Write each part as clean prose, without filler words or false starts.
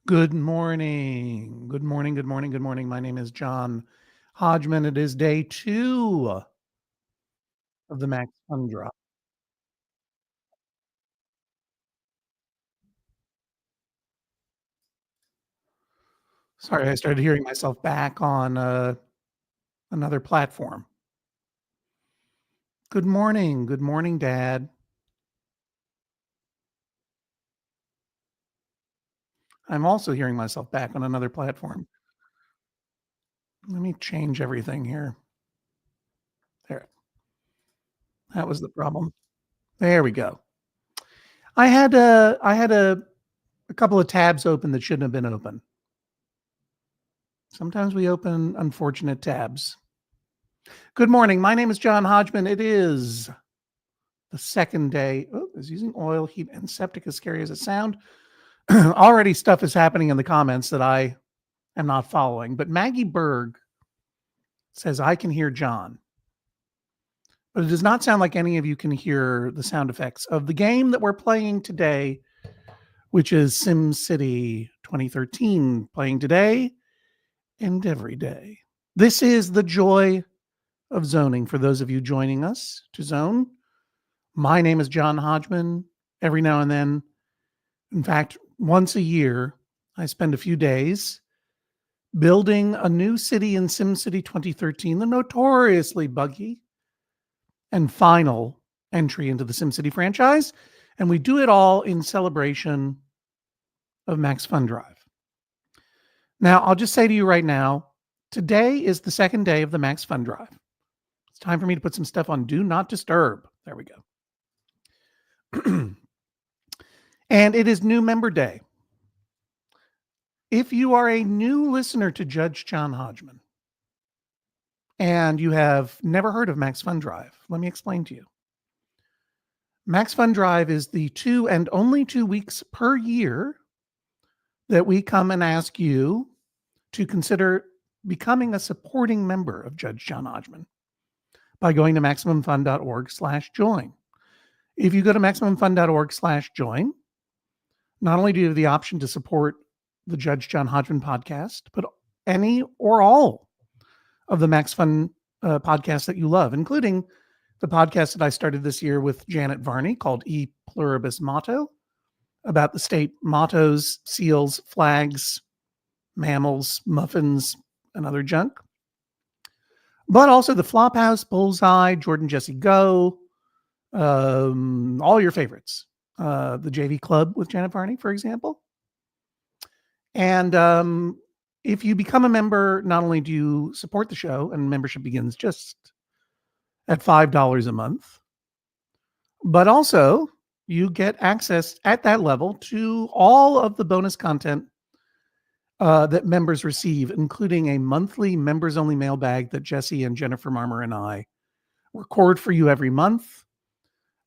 Good morning. Good morning. Good morning. Good morning. My name is John Hodgman. It is day 2 of the Max Fun Drop. Sorry, I started hearing myself back on another platform. Good morning. Good morning, Dad. I'm also hearing myself back on another platform. Let me change everything here. There. That was the problem. There we go. I had a couple of tabs open that shouldn't have been open. Sometimes we open unfortunate tabs. Good morning. My name is John Hodgman. It is the second day. Oh, is using oil, heat, and septic as scary as it sounds. Already stuff is happening in the comments that I am not following. But Maggie Berg says, I can hear John. But it does not sound like any of you can hear the sound effects of the game that we're playing today, which is SimCity 2013, playing today and every day. This is the joy of zoning for those of you joining us to zone. My name is John Hodgman. Every now and then, in fact, once a year, I spend a few days building a new city in SimCity 2013, the notoriously buggy and final entry into the SimCity franchise. And we do it all in celebration of Max Fun Drive. Now, I'll just say to you right now, today is the second day of the Max Fun Drive. It's time for me to put some stuff on Do Not Disturb. There we go. And it is new member day. If you are a new listener to Judge John Hodgman and you have never heard of Max Fun Drive, let me explain to you. Max Fun Drive is the 2 and only 2 weeks per year that we come and ask you to consider becoming a supporting member of Judge John Hodgman by going to MaximumFun.org/join. If you go to MaximumFun.org/join, not only do you have the option to support the Judge John Hodgman podcast, but any or all of the Max Fun podcasts that you love, including the podcast that I started this year with Janet Varney called E Pluribus Motto, about the state mottos, seals, flags, mammals, muffins, and other junk. But also the Flophouse, Bullseye, Jordan Jesse Go, all your favorites. The JV Club with Janet Varney, for example. And if you become a member, not only do you support the show, and membership begins just at $5 a month, but also you get access at that level to all of the bonus content that members receive, including a monthly members-only mailbag that Jesse and Jennifer Marmer and I record for you every month.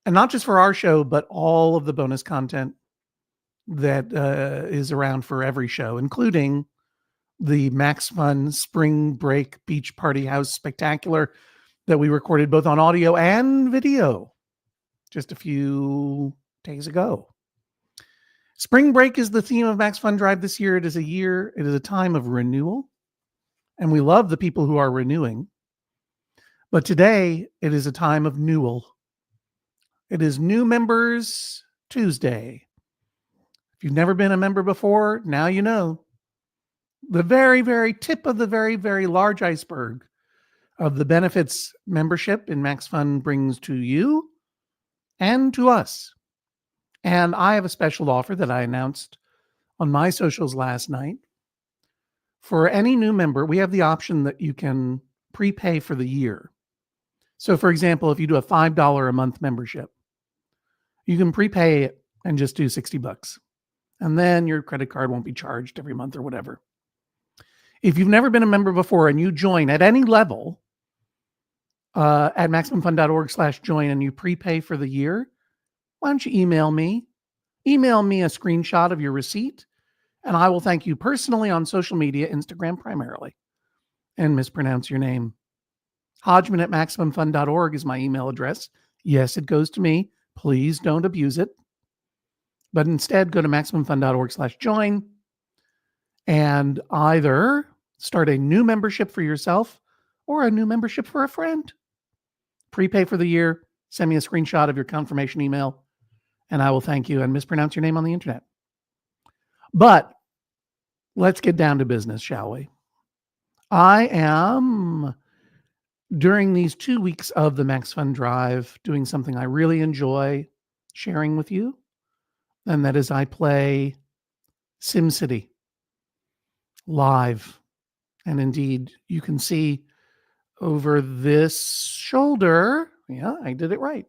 And not just for our show, but all of the bonus content that is around for every show, including the Max Fun Spring Break Beach Party House Spectacular that we recorded both on audio and video just a few days ago. Spring break is the theme of Max Fun Drive this year. It is a time of renewal, and we love the people who are renewing. But today, it is a time of newel. It is New Members Tuesday. If you've never been a member before, now you know. The very, very tip of the very, very large iceberg of the benefits membership in Max Fun brings to you and to us. And I have a special offer that I announced on my socials last night. For any new member, we have the option that you can prepay for the year. So, for example, if you do a $5 a month membership, you can prepay it and just do $60. And then your credit card won't be charged every month or whatever. If you've never been a member before and you join at any level at MaximumFun.org/join and you prepay for the year, why don't you email me? Email me a screenshot of your receipt, and I will thank you personally on social media, Instagram primarily, and mispronounce your name. Hodgman at MaximumFun.org is my email address. Yes, it goes to me. Please don't abuse it. But instead, go to MaximumFun.org/join. and either start a new membership for yourself or a new membership for a friend. Prepay for the year, send me a screenshot of your confirmation email, and I will thank you and mispronounce your name on the internet. But let's get down to business, shall we? I am, during these 2 weeks of the Max Fun Drive, doing something I really enjoy sharing with you, and that is I play SimCity live. And indeed, you can see over this shoulder, yeah, I did it right,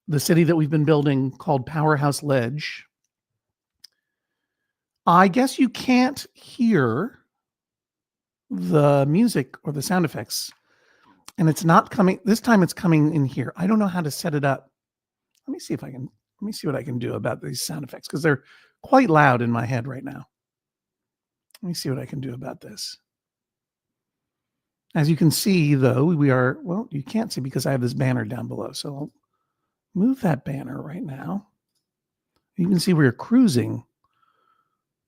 the city that we've been building called Powerhouse Ledge. I guess you can't hear the music or the sound effects, and it's not coming this time. It's coming in here. I don't know how to set it up. Let me see what I can do about these sound effects, because they're quite loud in my head right now. Let me see what I can do about this. As you can see, though, we are, well, you can't see because I have this banner down below. So I'll move that banner right now. You can see we're cruising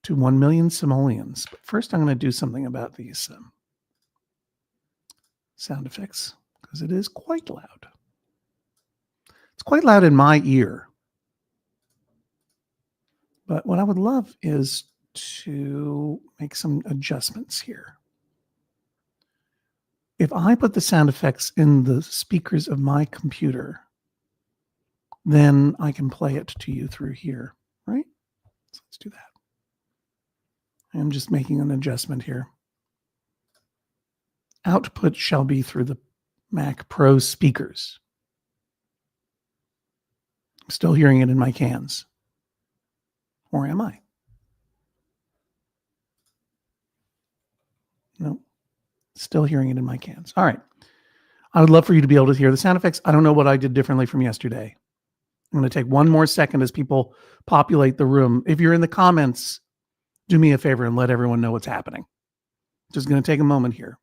to 1 million simoleons. But first, I'm going to do something about these sound effects, because it is quite loud. It's quite loud in my ear. But what I would love is to make some adjustments here. If I put the sound effects in the speakers of my computer, then I can play it to you through here, right? So let's do that. I'm just making an adjustment here. Output shall be through the Mac Pro speakers. I'm still hearing it in my cans. Or am I? No, still hearing it in my cans. All right. I would love for you to be able to hear the sound effects. I don't know what I did differently from yesterday. I'm going to take one more second as people populate the room. If you're in the comments, do me a favor and let everyone know what's happening. Just going to take a moment here.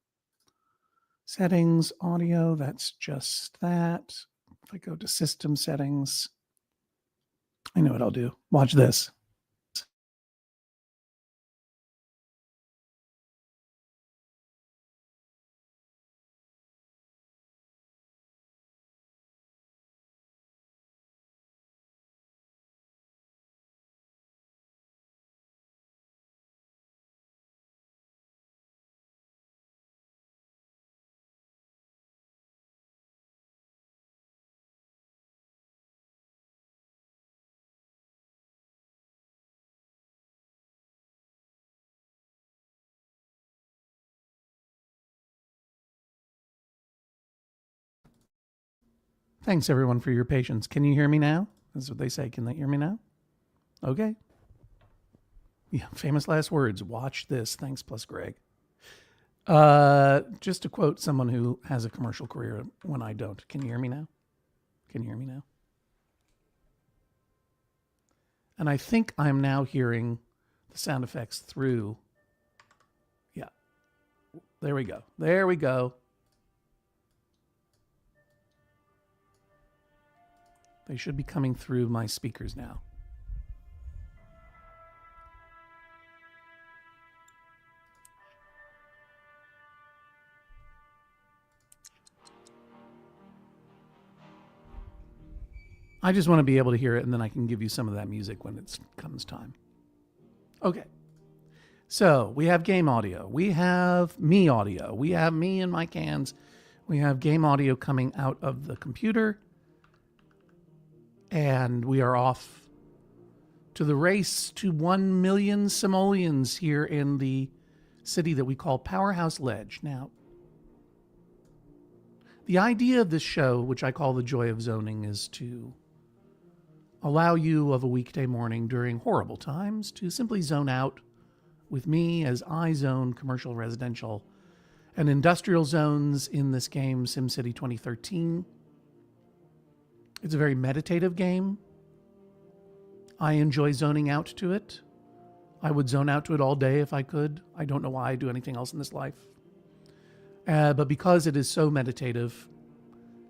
Settings, audio, that's just that. If I go to system settings, I know what I'll do. Watch this. Thanks, everyone, for your patience. Can you hear me now? That's what they say. Can they hear me now? Okay. Yeah, famous last words. Watch this. Thanks, plus Greg. Just to quote someone who has a commercial career when I don't. Can you hear me now? Can you hear me now? And I think I'm now hearing the sound effects through. Yeah. There we go. There we go. They should be coming through my speakers now. I just want to be able to hear it, and then I can give you some of that music when it comes time. Okay. So we have game audio. We have me audio. We have me in my cans. We have game audio coming out of the computer. And we are off to the race to 1 million simoleons here in the city that we call Powerhouse Ledge. Now, the idea of this show, which I call the Joy of Zoning, is to allow you of a weekday morning during horrible times to simply zone out with me as I zone commercial, residential, and industrial zones in this game, SimCity 2013. It's a very meditative game. I enjoy zoning out to it. I would zone out to it all day if I could. I don't know why I do anything else in this life. But because it is so meditative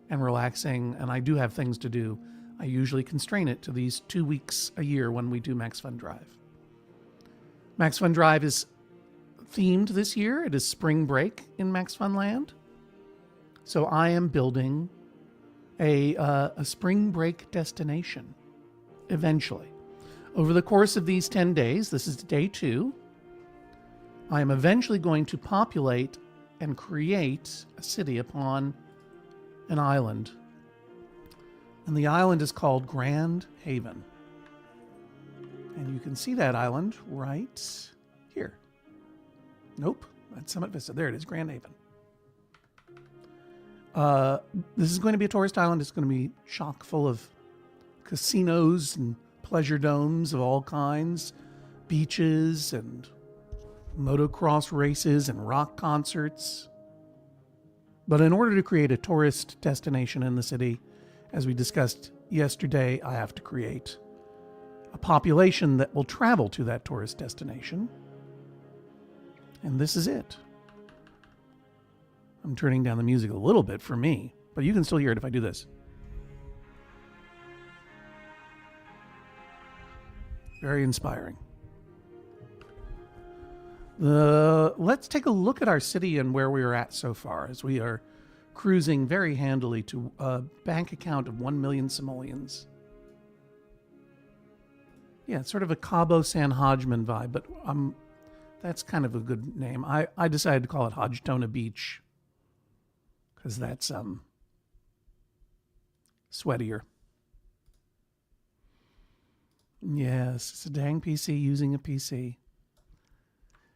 and relaxing, and I do have things to do, I usually constrain it to these 2 weeks a year when we do Max Fun Drive. Max Fun Drive is themed this year. It is spring break in Max Fun Land. So I am building a spring break destination eventually. Over the course of these 10 days, this is day 2, I am eventually going to populate and create a city upon an island. And the island is called Grand Haven. And you can see that island right here. Nope, that's Summit Vista. There it is, Grand Haven. This is going to be a tourist island. It's going to be chock full of casinos and pleasure domes of all kinds, beaches and motocross races and rock concerts. But in order to create a tourist destination in the city, as we discussed yesterday, I have to create a population that will travel to that tourist destination. And this is it. I'm turning down the music a little bit for me, but you can still hear it if I do this. Very inspiring. Let's take a look at our city and where we are at so far, as we are cruising very handily to a bank account of 1 million simoleons. Yeah, it's sort of a Cabo San Hodgman vibe, but that's kind of a good name. I decided to call it HODG-TONA Beach because that's sweatier. Yes, it's a dang PC using a PC.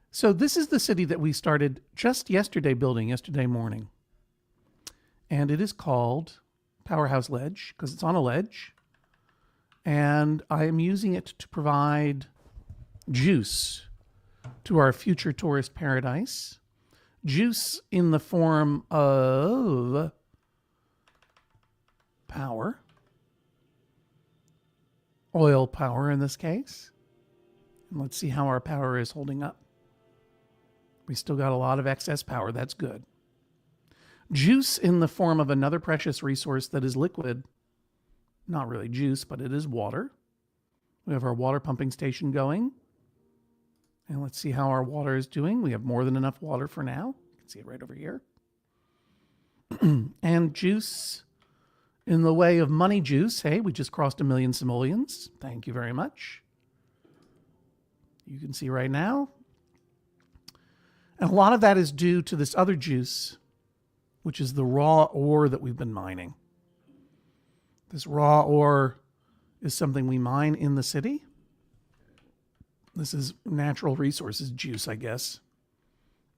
So this is the city that we started just yesterday building, yesterday morning. And it is called Powerhouse Ledge because it's on a ledge. And I am using it to provide juice to our future tourist paradise. Juice in the form of power. Oil power in this case. And let's see how our power is holding up. We still got a lot of excess power. That's good. Juice in the form of another precious resource that is liquid. Not really juice, but it is water. We have our water pumping station going. And let's see how our water is doing. We have more than enough water for now. You can see it right over here. And juice in the way of money juice. Hey, we just crossed 1 million simoleons. Thank you very much. You can see right now. And a lot of that is due to this other juice, which is the raw ore that we've been mining. This raw ore is something we mine in the city. This is natural resources juice, I guess.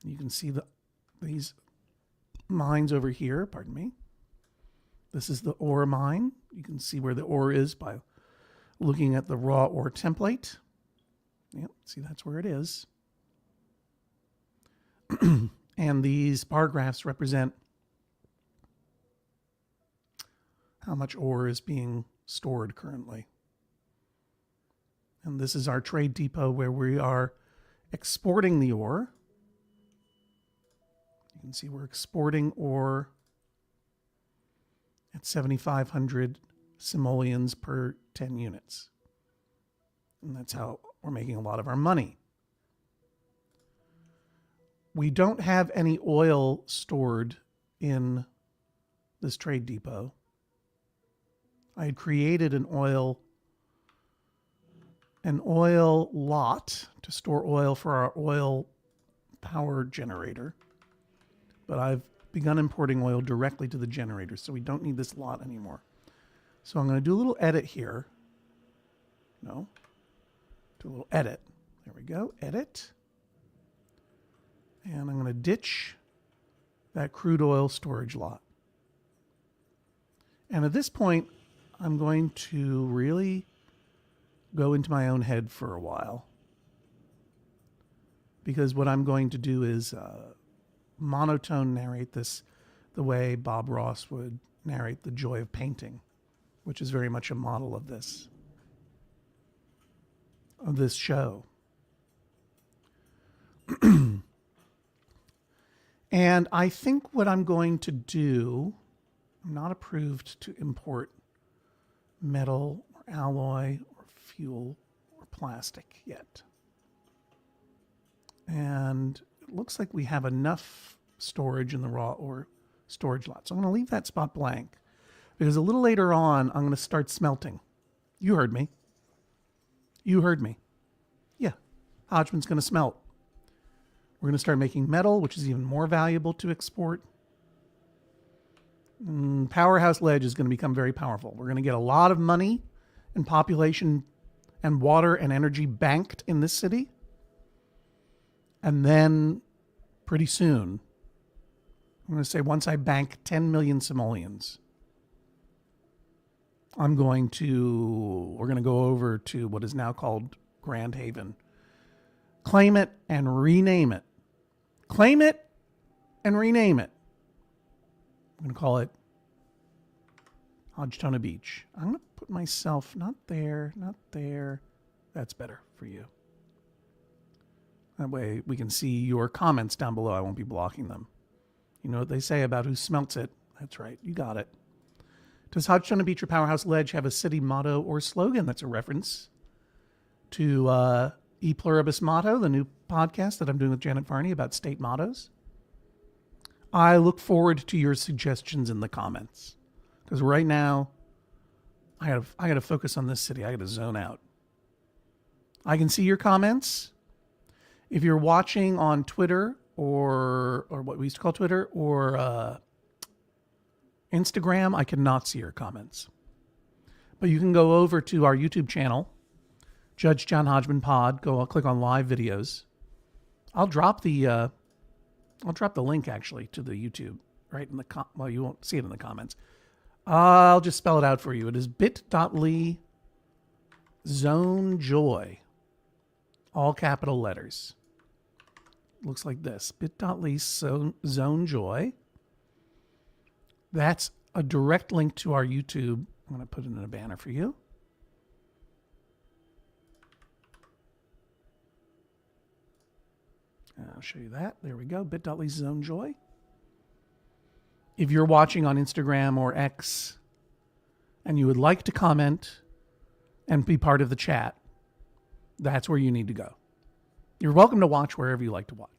You can see these mines over here, pardon me. This is the ore mine. You can see where the ore is by looking at the raw ore template. Yep, see that's where it is. And these bar graphs represent how much ore is being stored currently. And this is our trade depot where we are exporting the ore. You can see we're exporting ore at 7,500 simoleons per 10 units. And that's how we're making a lot of our money. We don't have any oil stored in this trade depot. I had created an oil lot to store oil for our oil power generator. But I've begun importing oil directly to the generator, so we don't need this lot anymore. So I'm going to do a little edit here. No. Do a little edit. There we go. Edit. And I'm going to ditch that crude oil storage lot. And at this point, I'm going to really go into my own head for a while. Because what I'm going to do is monotone narrate this the way Bob Ross would narrate The Joy of Painting, which is very much a model of this show. And I think what I'm going to do, I'm not approved to import metal or alloy or fuel or plastic yet. And it looks like we have enough storage in the raw or storage lot. So I'm going to leave that spot blank because a little later on, I'm going to start smelting. You heard me. You heard me. Yeah, Hodgman's going to smelt. We're going to start making metal, which is even more valuable to export. Powerhouse Ledge is going to become very powerful. We're going to get a lot of money and population and water and energy banked in this city. And then pretty soon, I'm going to say once I bank 10 million simoleons, we're going to go over to what is now called Grand Haven. Claim it and rename it. Claim it and rename it. I'm going to call it HODG-TONA Beach. I'm going to put myself not there, not there. That's better for you. That way we can see your comments down below. I won't be blocking them. You know what they say about who smelts it? That's right. You got it. Does HODG-TONA Beach or Powerhouse Ledge have a city motto or slogan? That's a reference to E Pluribus Motto, the new podcast that I'm doing with Janet Varney about state mottos. I look forward to your suggestions in the comments because right now I got to focus on this city. I got to zone out. I can see your comments. If you're watching on Twitter or what we used to call Twitter or Instagram, I cannot see your comments. But you can go over to our YouTube channel, Judge John Hodgman Pod. Click on live videos. I'll drop the link actually to the YouTube right in the well, you won't see it in the comments. I'll just spell it out for you. It is bit.ly zone joy, all capital letters. Looks like this, bit.ly zone joy. That's a direct link to our YouTube. I'm going to put it in a banner for you. I'll show you that. There we go. Bit.ly zone joy. If you're watching on Instagram or X and you would like to comment and be part of the chat, that's where you need to go. You're welcome to watch wherever you like to watch.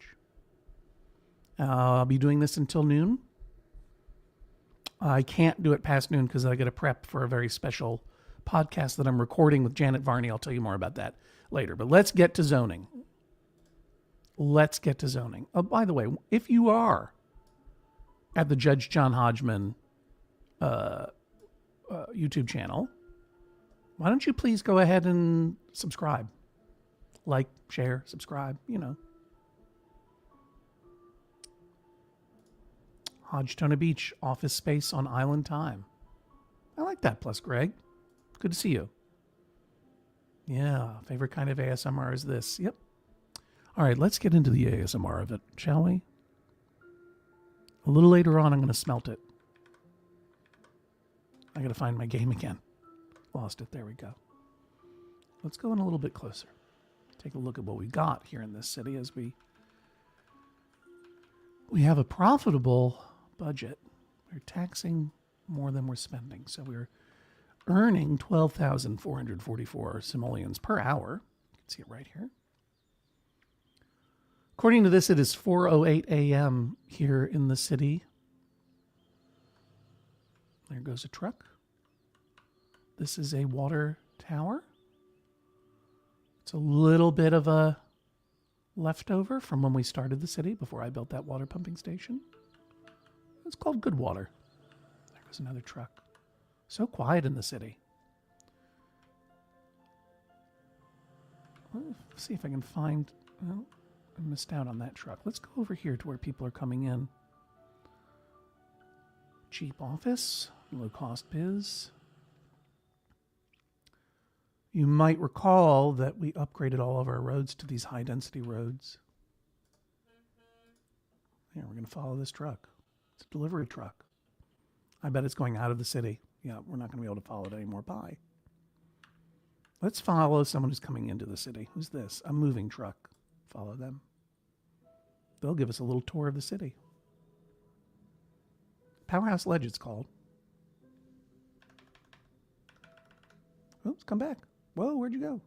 I'll be doing this until noon. I can't do it past noon because I got to prep for a very special podcast that I'm recording with Janet Varney. I'll tell you more about that later. But let's get to zoning. Let's get to zoning. Oh, by the way, if you are at the Judge John Hodgman YouTube channel, why don't you please go ahead and subscribe? Like, share, subscribe, you know. HODG-TONA Beach, office space on island time. I like that, plus Greg. Good to see you. Yeah, favorite kind of ASMR is this. Yep. All right, let's get into the ASMR of it, shall we? A little later on, I'm going to smelt it. I got to find my game again. Lost it. There we go. Let's go in a little bit closer. Take a look at what we got here in this city as we have a profitable budget. We're taxing more than we're spending. So we're earning 12,444 simoleons per hour. You can see it right here. According to this, it is 4:08 a.m. here in the city. There goes a truck. This is a water tower. It's a little bit of a leftover from when we started the city before I built that water pumping station. It's called Good Water. There goes another truck. So quiet in the city. Let's see if I can find... Well, I missed out on that truck. Let's go over here to where people are coming in. Cheap office, low cost biz. You might recall that we upgraded all of our roads to these high density roads. Yeah, we're going to follow this truck. It's a delivery truck. I bet it's going out of the city. Yeah, we're not going to be able to follow it anymore. Bye. Let's follow someone who's coming into the city. Who's this? A moving truck. Follow them. They'll give us a little tour of the city. Powerhouse Ledge, it's called. Oops, come back. Whoa, where'd you go?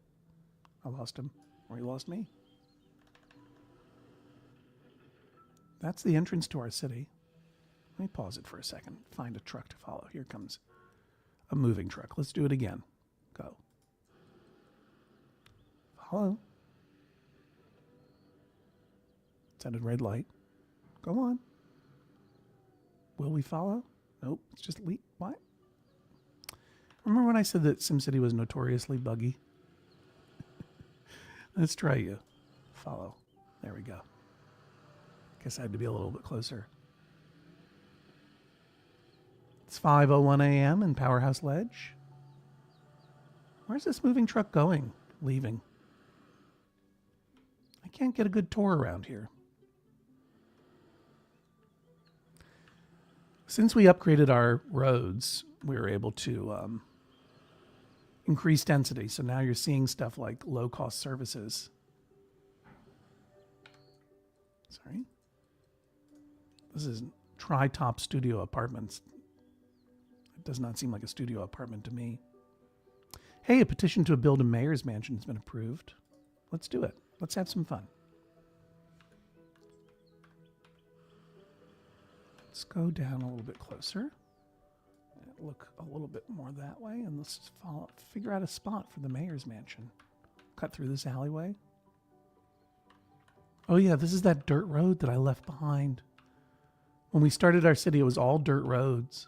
I lost him. Or he lost me. That's the entrance to our city. Let me pause it for a second. Find a truck to follow. Here comes a moving truck. Let's do it again. Go. Follow. It's at a red light. Go on. Will we follow? Nope. It's just leap. What? Remember when I said that SimCity was notoriously buggy? Let's try you. Follow. There we go. Guess I had to be a little bit closer. It's 5:01 a.m. in Powerhouse Ledge. Where's this moving truck going? Leaving. I can't get a good tour around here. Since we upgraded our roads, we were able to increase density. So now you're seeing stuff like low-cost services. Sorry. This is Tri-Top Studio Apartments. It does not seem like a studio apartment to me. Hey, a petition to build a mayor's mansion has been approved. Let's do it. Let's have some fun. Let's go down a little bit closer. Look a little bit more that way, and let's figure out a spot for the mayor's mansion. Cut through this alleyway. Oh yeah, this is that dirt road that I left behind. When we started our city, it was all dirt roads.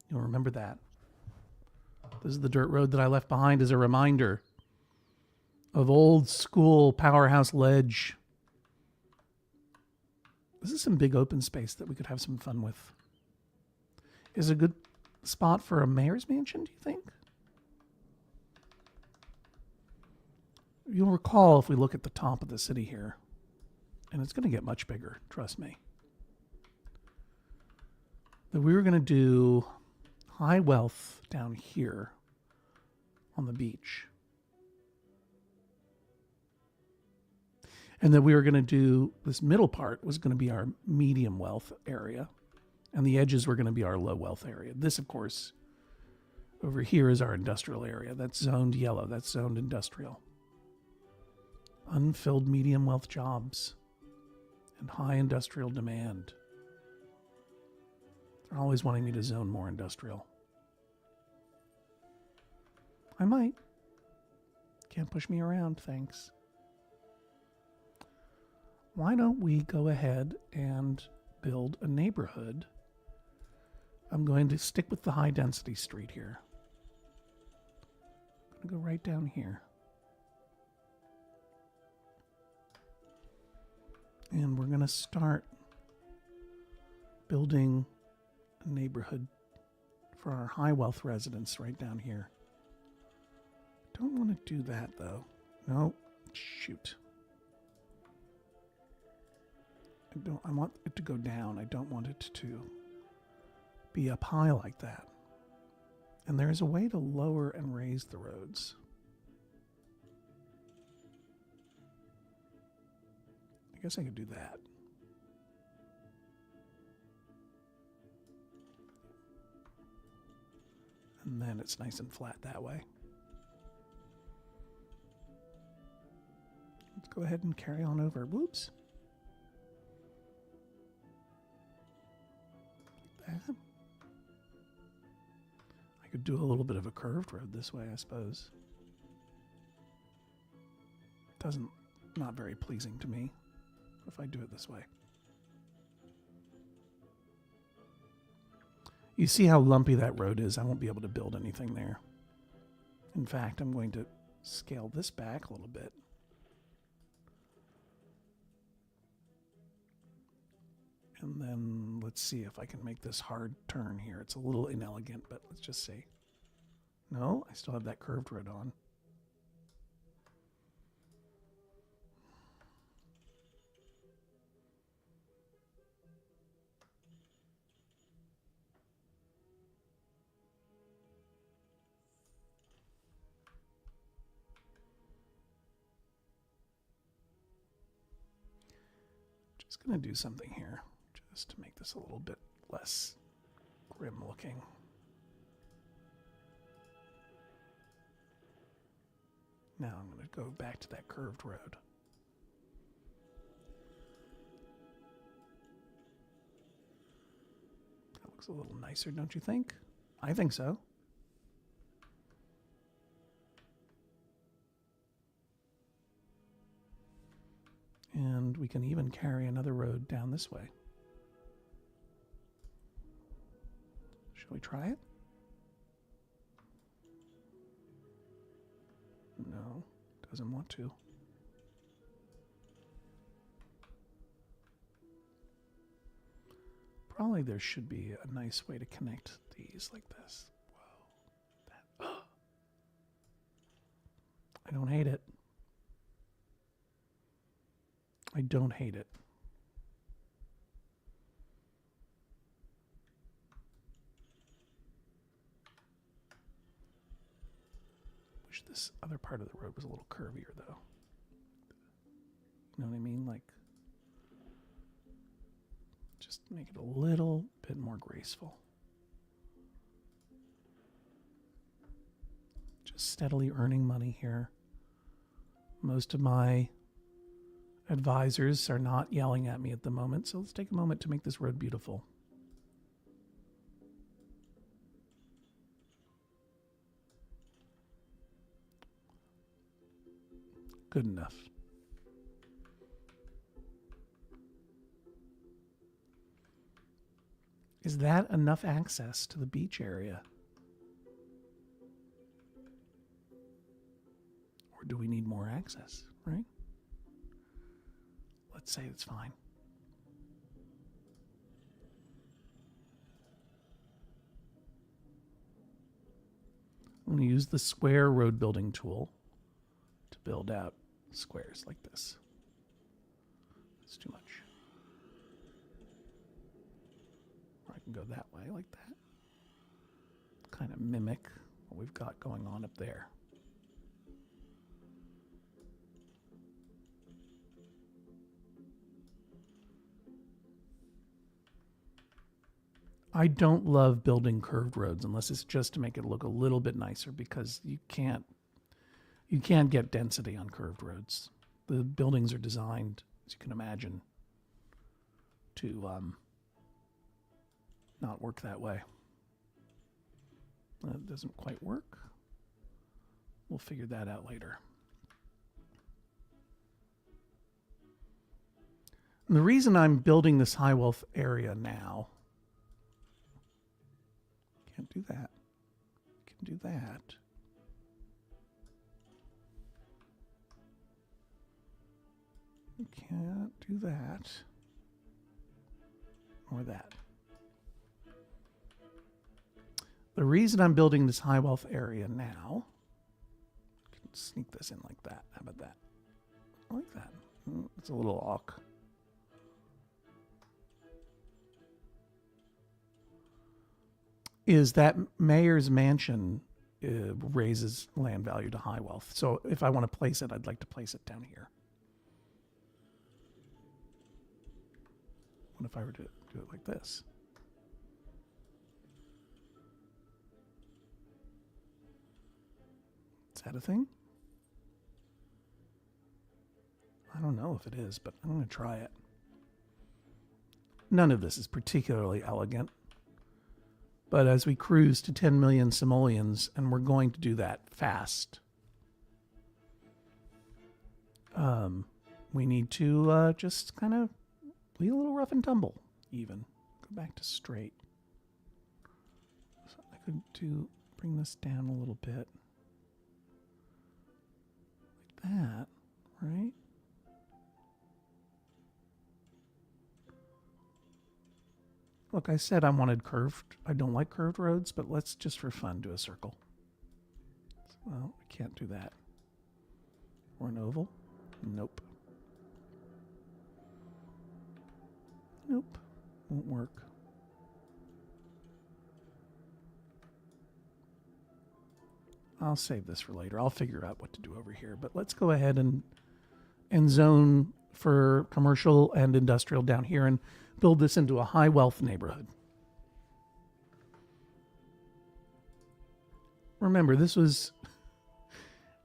You'll remember that. This is the dirt road that I left behind as a reminder of old school Powerhouse Ledge. This is some big open space that we could have some fun with. Is it a good spot for a mayor's mansion, do you think? You'll recall if we look at the top of the city here, and it's going to get much bigger, trust me, that we were going to do high wealth down here on the beach. And that we were going to do, this middle part was going to be our medium wealth area. And the edges were going to be our low wealth area. This, of course, over here is our industrial area. That's zoned yellow. That's zoned industrial. Unfilled medium wealth jobs and high industrial demand. They're always wanting me to zone more industrial. I might. Can't push me around, thanks. Why don't we go ahead and build a neighborhood? I'm going to stick with the high density street here. I'm going to go right down here. And we're going to start building a neighborhood for our high wealth residents right down here. Don't want to do that though. No, shoot. I want it to go down. I don't want it to be up high like that. And there is a way to lower and raise the roads. I guess I could do that. And then it's nice and flat that way. Let's go ahead and carry on over. Whoops. That. I could do a little bit of a curved road this way, I suppose. Not very pleasing to me if I do it this way. You see how lumpy that road is? I won't be able to build anything there. In fact, I'm going to scale this back a little bit. And then let's see if I can make this hard turn here. It's a little inelegant, but let's just see. No, I still have that curved road on. Just going to do something here. Just to make this a little bit less grim looking. Now I'm going to go back to that curved road. Looks a little nicer, don't you think? I think so. And we can even carry another road down this way. Shall we try it? No, doesn't want to. Probably there should be a nice way to connect these like this. Whoa. That, I don't hate it. I don't hate it. Wish this other part of the road was a little curvier, though. You know what I mean? Like, just make it a little bit more graceful. Just steadily earning money here. Most of my advisors are not yelling at me at the moment, so let's take a moment to make this road beautiful. Good enough. Is that enough access to the beach area? Or do we need more access, right? Let's say it's fine. I'm going to use the square road building tool to build out squares like this. That's too much. Or I can go that way like that. Kind of mimic what we've got going on up there. I don't love building curved roads unless it's just to make it look a little bit nicer, because you can't get density on curved roads. The buildings are designed, as you can imagine, to not work that way. It doesn't quite work. We'll figure that out later. And the reason I'm building this high wealth area now, can't do that. Can do that. Can't do that. Or that. The reason I'm building this high wealth area now, I can sneak this in like that. How about that? I like that. It's a little awk. Is that mayor's mansion raises land value to high wealth. So if I want to place it, I'd like to place it down here. What if I were to do it like this? Is that a thing? I don't know if it is, but I'm going to try it. None of this is particularly elegant. But as we cruise to 10 million simoleons, and we're going to do that fast, we need to just kind of be a little rough and tumble, even. Go back to straight. So I could bring this down a little bit. Like that, right? Look, I said I wanted curved. I don't like curved roads, but let's just for fun do a circle. Well, we can't do that. Or an oval? Nope. Nope. Won't work. I'll save this for later. I'll figure out what to do over here. But let's go ahead and zone for commercial and industrial down here and build this into a high wealth neighborhood. Remember, this was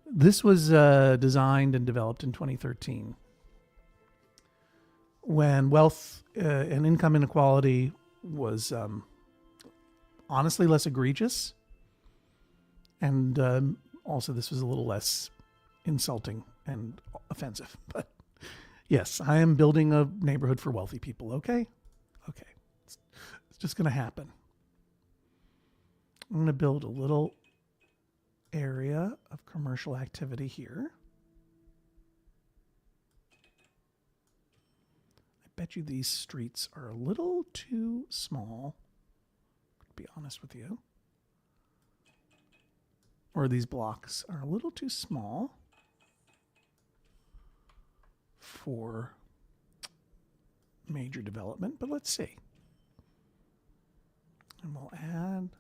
designed and developed in 2013 when wealth and income inequality was honestly less egregious. And also, this was a little less insulting and offensive. But yes, I am building a neighborhood for wealthy people. Okay? Okay. It's just going to happen. I'm going to build a little area of commercial activity here. I bet you these streets are a little too small, to be honest with you. Or these blocks are a little too small for major development, but let's see. And we'll add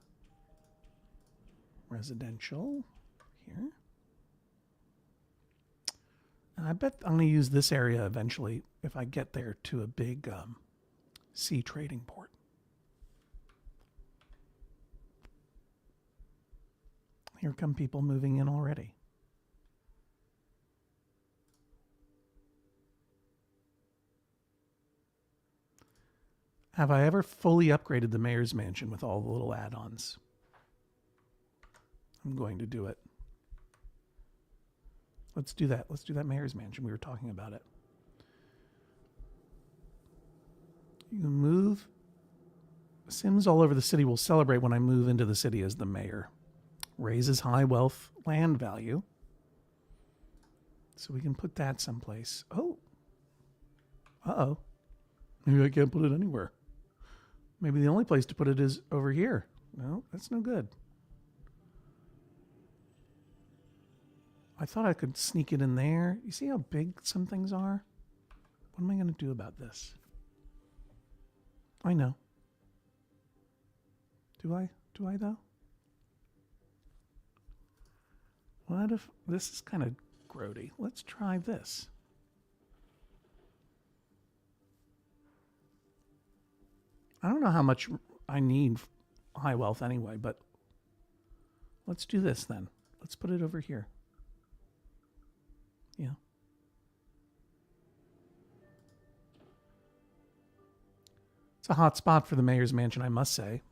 residential here. And I bet I'm going to use this area eventually if I get there to a big sea trading port. Here come people moving in already. Have I ever fully upgraded the mayor's mansion with all the little add-ons? I'm going to do it. Let's do that. Let's do that mayor's mansion. We were talking about it. You can move. Sims all over the city will celebrate when I move into the city as the mayor. Raises high wealth land value. So we can put that someplace. Oh. Uh-oh. Maybe I can't put it anywhere. Maybe the only place to put it is over here. No, that's no good. I thought I could sneak it in there. You see how big some things are? What am I going to do about this? I know. Do I? Do I, though? What if this is kind of grody? Let's try this. I don't know how much I need high wealth anyway, but let's do this then. Let's put it over here. Yeah. It's a hot spot for the mayor's mansion, I must say.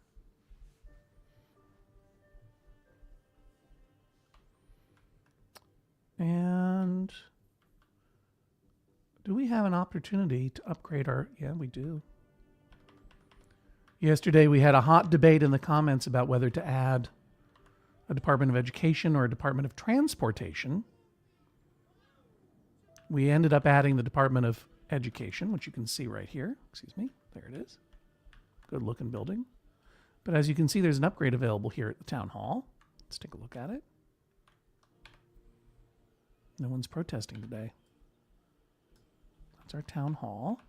And do we have an opportunity to upgrade our... Yeah, we do. Yesterday we had a hot debate in the comments about whether to add a Department of Education or a Department of Transportation. We ended up adding the Department of Education, which you can see right here. Excuse me. There it is. Good looking building. But as you can see, there's an upgrade available here at the town hall. Let's take a look at it. No one's protesting today. That's our town hall.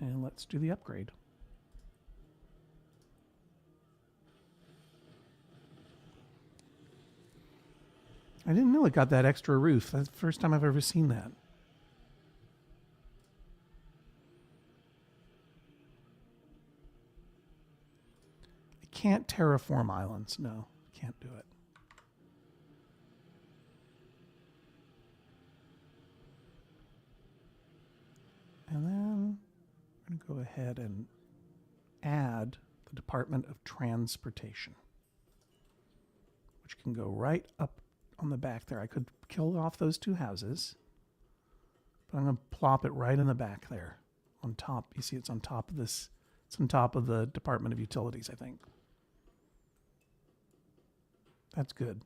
And let's do the upgrade. I didn't know it got that extra roof. That's the first time I've ever seen that. I can't terraform islands. No, can't do it. And then I'm going to go ahead and add the Department of Transportation, which can go right up on the back there. I could kill off those two houses, but I'm going to plop it right in the back there on top. You see it's on top of this. It's on top of the Department of Utilities, I think. That's good.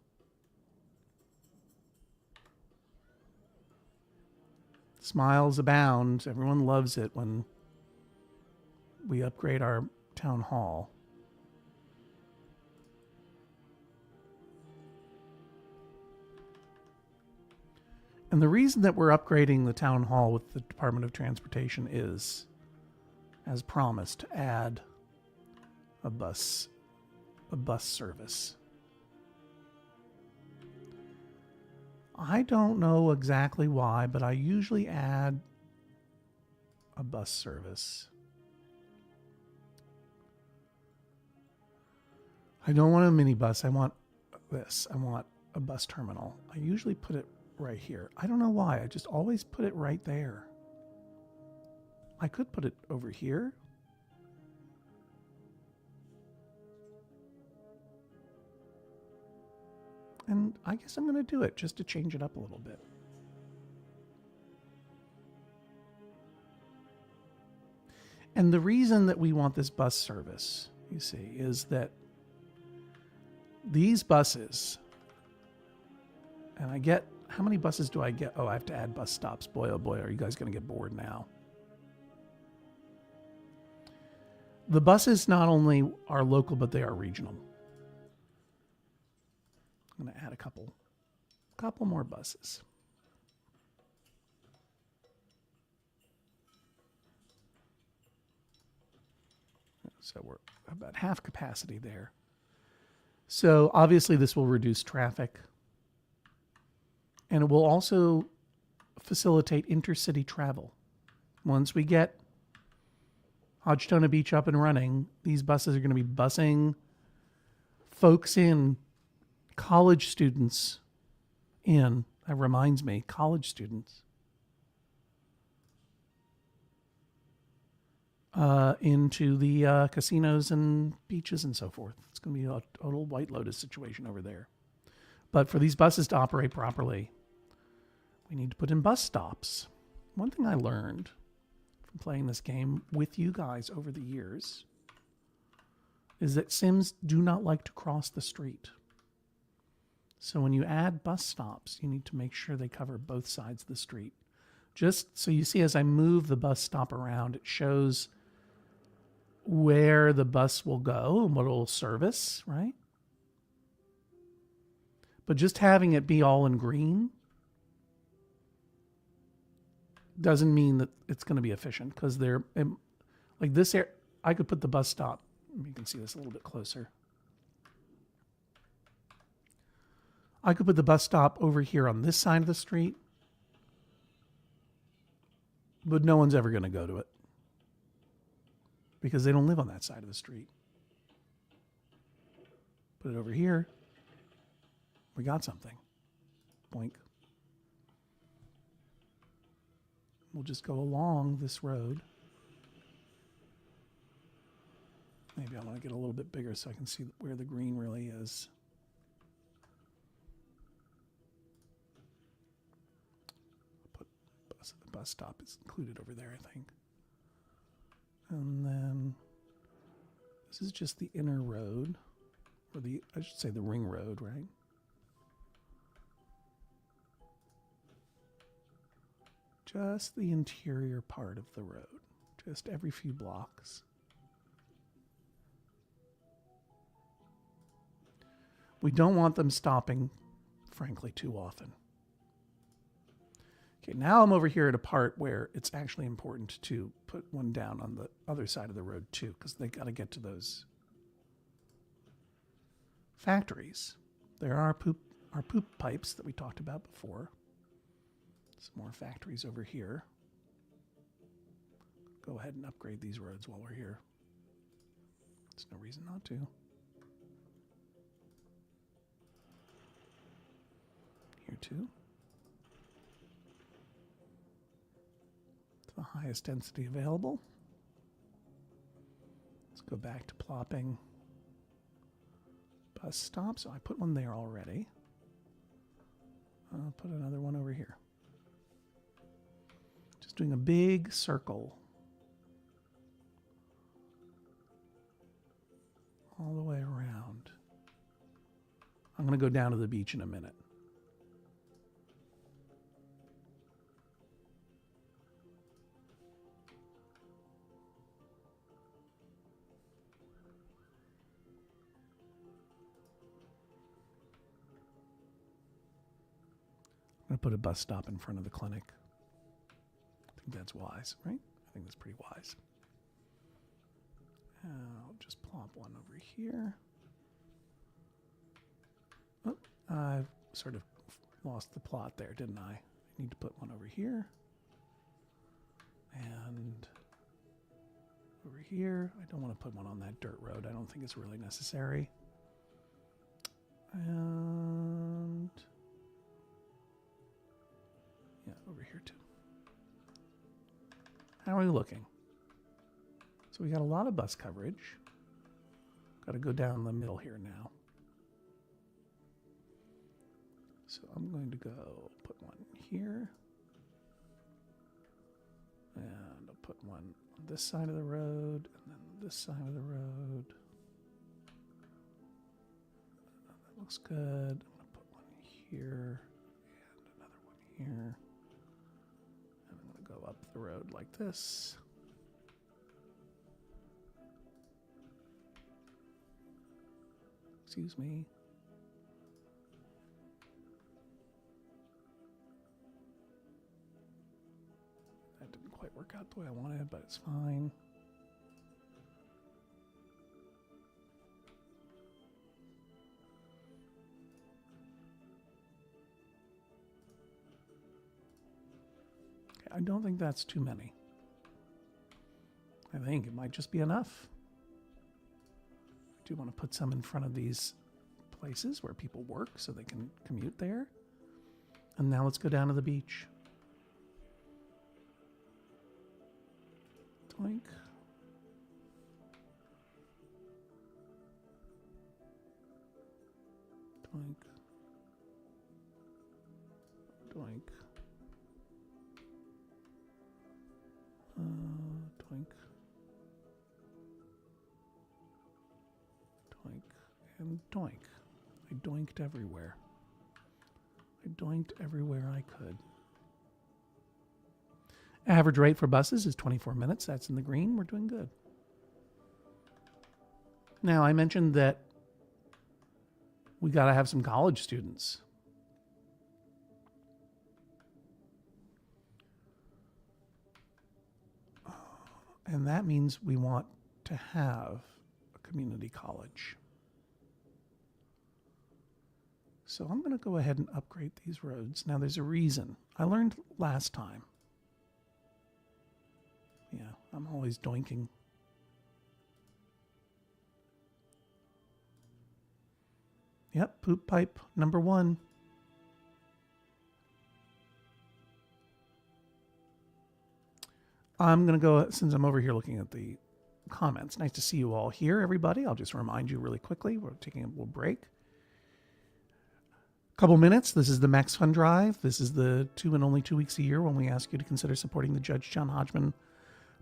Smiles abound. Everyone loves it when we upgrade our town hall. And the reason that we're upgrading the town hall with the Department of Transportation is, as promised, to add a bus service. I don't know exactly why, but I usually add a bus service. I don't want a minibus. I want this. I want a bus terminal. I usually put it right here. I don't know why. I just always put it right there. I could put it over here. And I guess I'm going to do it just to change it up a little bit. And the reason that we want this bus service, you see, is that these buses, and I get, how many buses do I get? Oh, I have to add bus stops. Boy, oh boy, are you guys going to get bored now? The buses not only are local, but they are regional. I'm going to add a couple more buses. So we're about half capacity there. So obviously this will reduce traffic. And it will also facilitate intercity travel. Once we get HODG-TONA Beach up and running, these buses are going to be busing folks in, college students in. That reminds me, college students. Into the casinos and beaches and so forth. It's going to be a total White Lotus situation over there. But for these buses to operate properly, we need to put in bus stops. One thing I learned from playing this game with you guys over the years is that Sims do not like to cross the street. So when you add bus stops, you need to make sure they cover both sides of the street. Just so you see, as I move the bus stop around, it shows where the bus will go and what it will service, right? But just having it be all in green doesn't mean that it's going to be efficient, because they're like this here. I could put the bus stop. You can see this a little bit closer. I could put the bus stop over here on this side of the street, but no one's ever going to go to it because they don't live on that side of the street. Put it over here. We got something. Boink. We'll just go along this road. Maybe I want to get a little bit bigger so I can see where the green really is. The bus stop is included over there, I think. And then this is just the inner road, or I should say the ring road, right? Just the interior part of the road, just every few blocks. We don't want them stopping, frankly, too often. Okay, now I'm over here at a part where it's actually important to put one down on the other side of the road too, because they got to get to those factories. There are our poop pipes that we talked about before. Some more factories over here. Go ahead and upgrade these roads while we're here. There's no reason not to. Here too. The highest density available. Let's go back to plopping bus stops. So I put one there already. I'll put another one over here. Just doing a big circle all the way around. I'm going to go down to the beach in a minute. I'm going to put a bus stop in front of the clinic. I think that's wise, right? I think that's pretty wise. I'll just plop one over here. Oh, I sort of lost the plot there, didn't I? I need to put one over here. And over here. I don't want to put one on that dirt road. I don't think it's really necessary. And yeah, over here too. How are we looking? So we got a lot of bus coverage. Got to go down the middle here now. So I'm going to go put one here. And I'll put one on this side of the road, and then this side of the road. That looks good. I'm going to put one here, and another one here. And I'm going to go up the road like this. Excuse me. That didn't quite work out the way I wanted, but it's fine. Okay, I don't think that's too many. I think it might just be enough. I do want to put some in front of these places where people work so they can commute there. And now let's go down to the beach. Doink. Doink. Doink. Doink. Doink. And doink. I doinked everywhere. I doinked everywhere I could. Average rate for buses is 24 minutes. That's in the green. We're doing good. Now, I mentioned that we got to have some college students. And that means we want to have a community college. So I'm going to go ahead and upgrade these roads. Now, there's a reason. I learned last time. Yeah, I'm always doinking. Yep, poop pipe number 1. I'm going to go, since I'm over here looking at the comments. Nice to see you all here, everybody. I'll just remind you really quickly. We're taking a little break. Couple minutes. This is the Max Fun Drive. This is the 2 and only 2 weeks a year when we ask you to consider supporting the Judge John Hodgman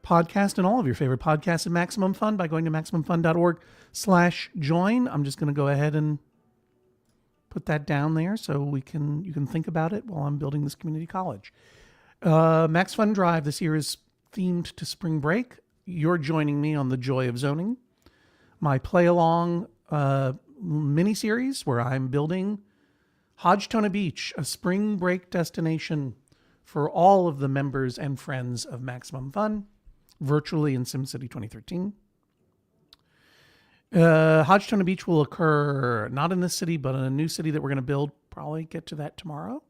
podcast and all of your favorite podcasts at Maximum Fun by going to MaximumFun.org/join. I'm just going to go ahead and put that down there so you can think about it while I'm building this community college. Max Fun Drive this year is themed to spring break. You're joining me on the Joy of Zoning, my play along mini series where I'm building HODG-TONA Beach, a spring break destination for all of the members and friends of Maximum Fun, virtually in SimCity 2013. HODG-TONA Beach will occur not in this city, but in a new city that we're going to build. Probably get to that tomorrow.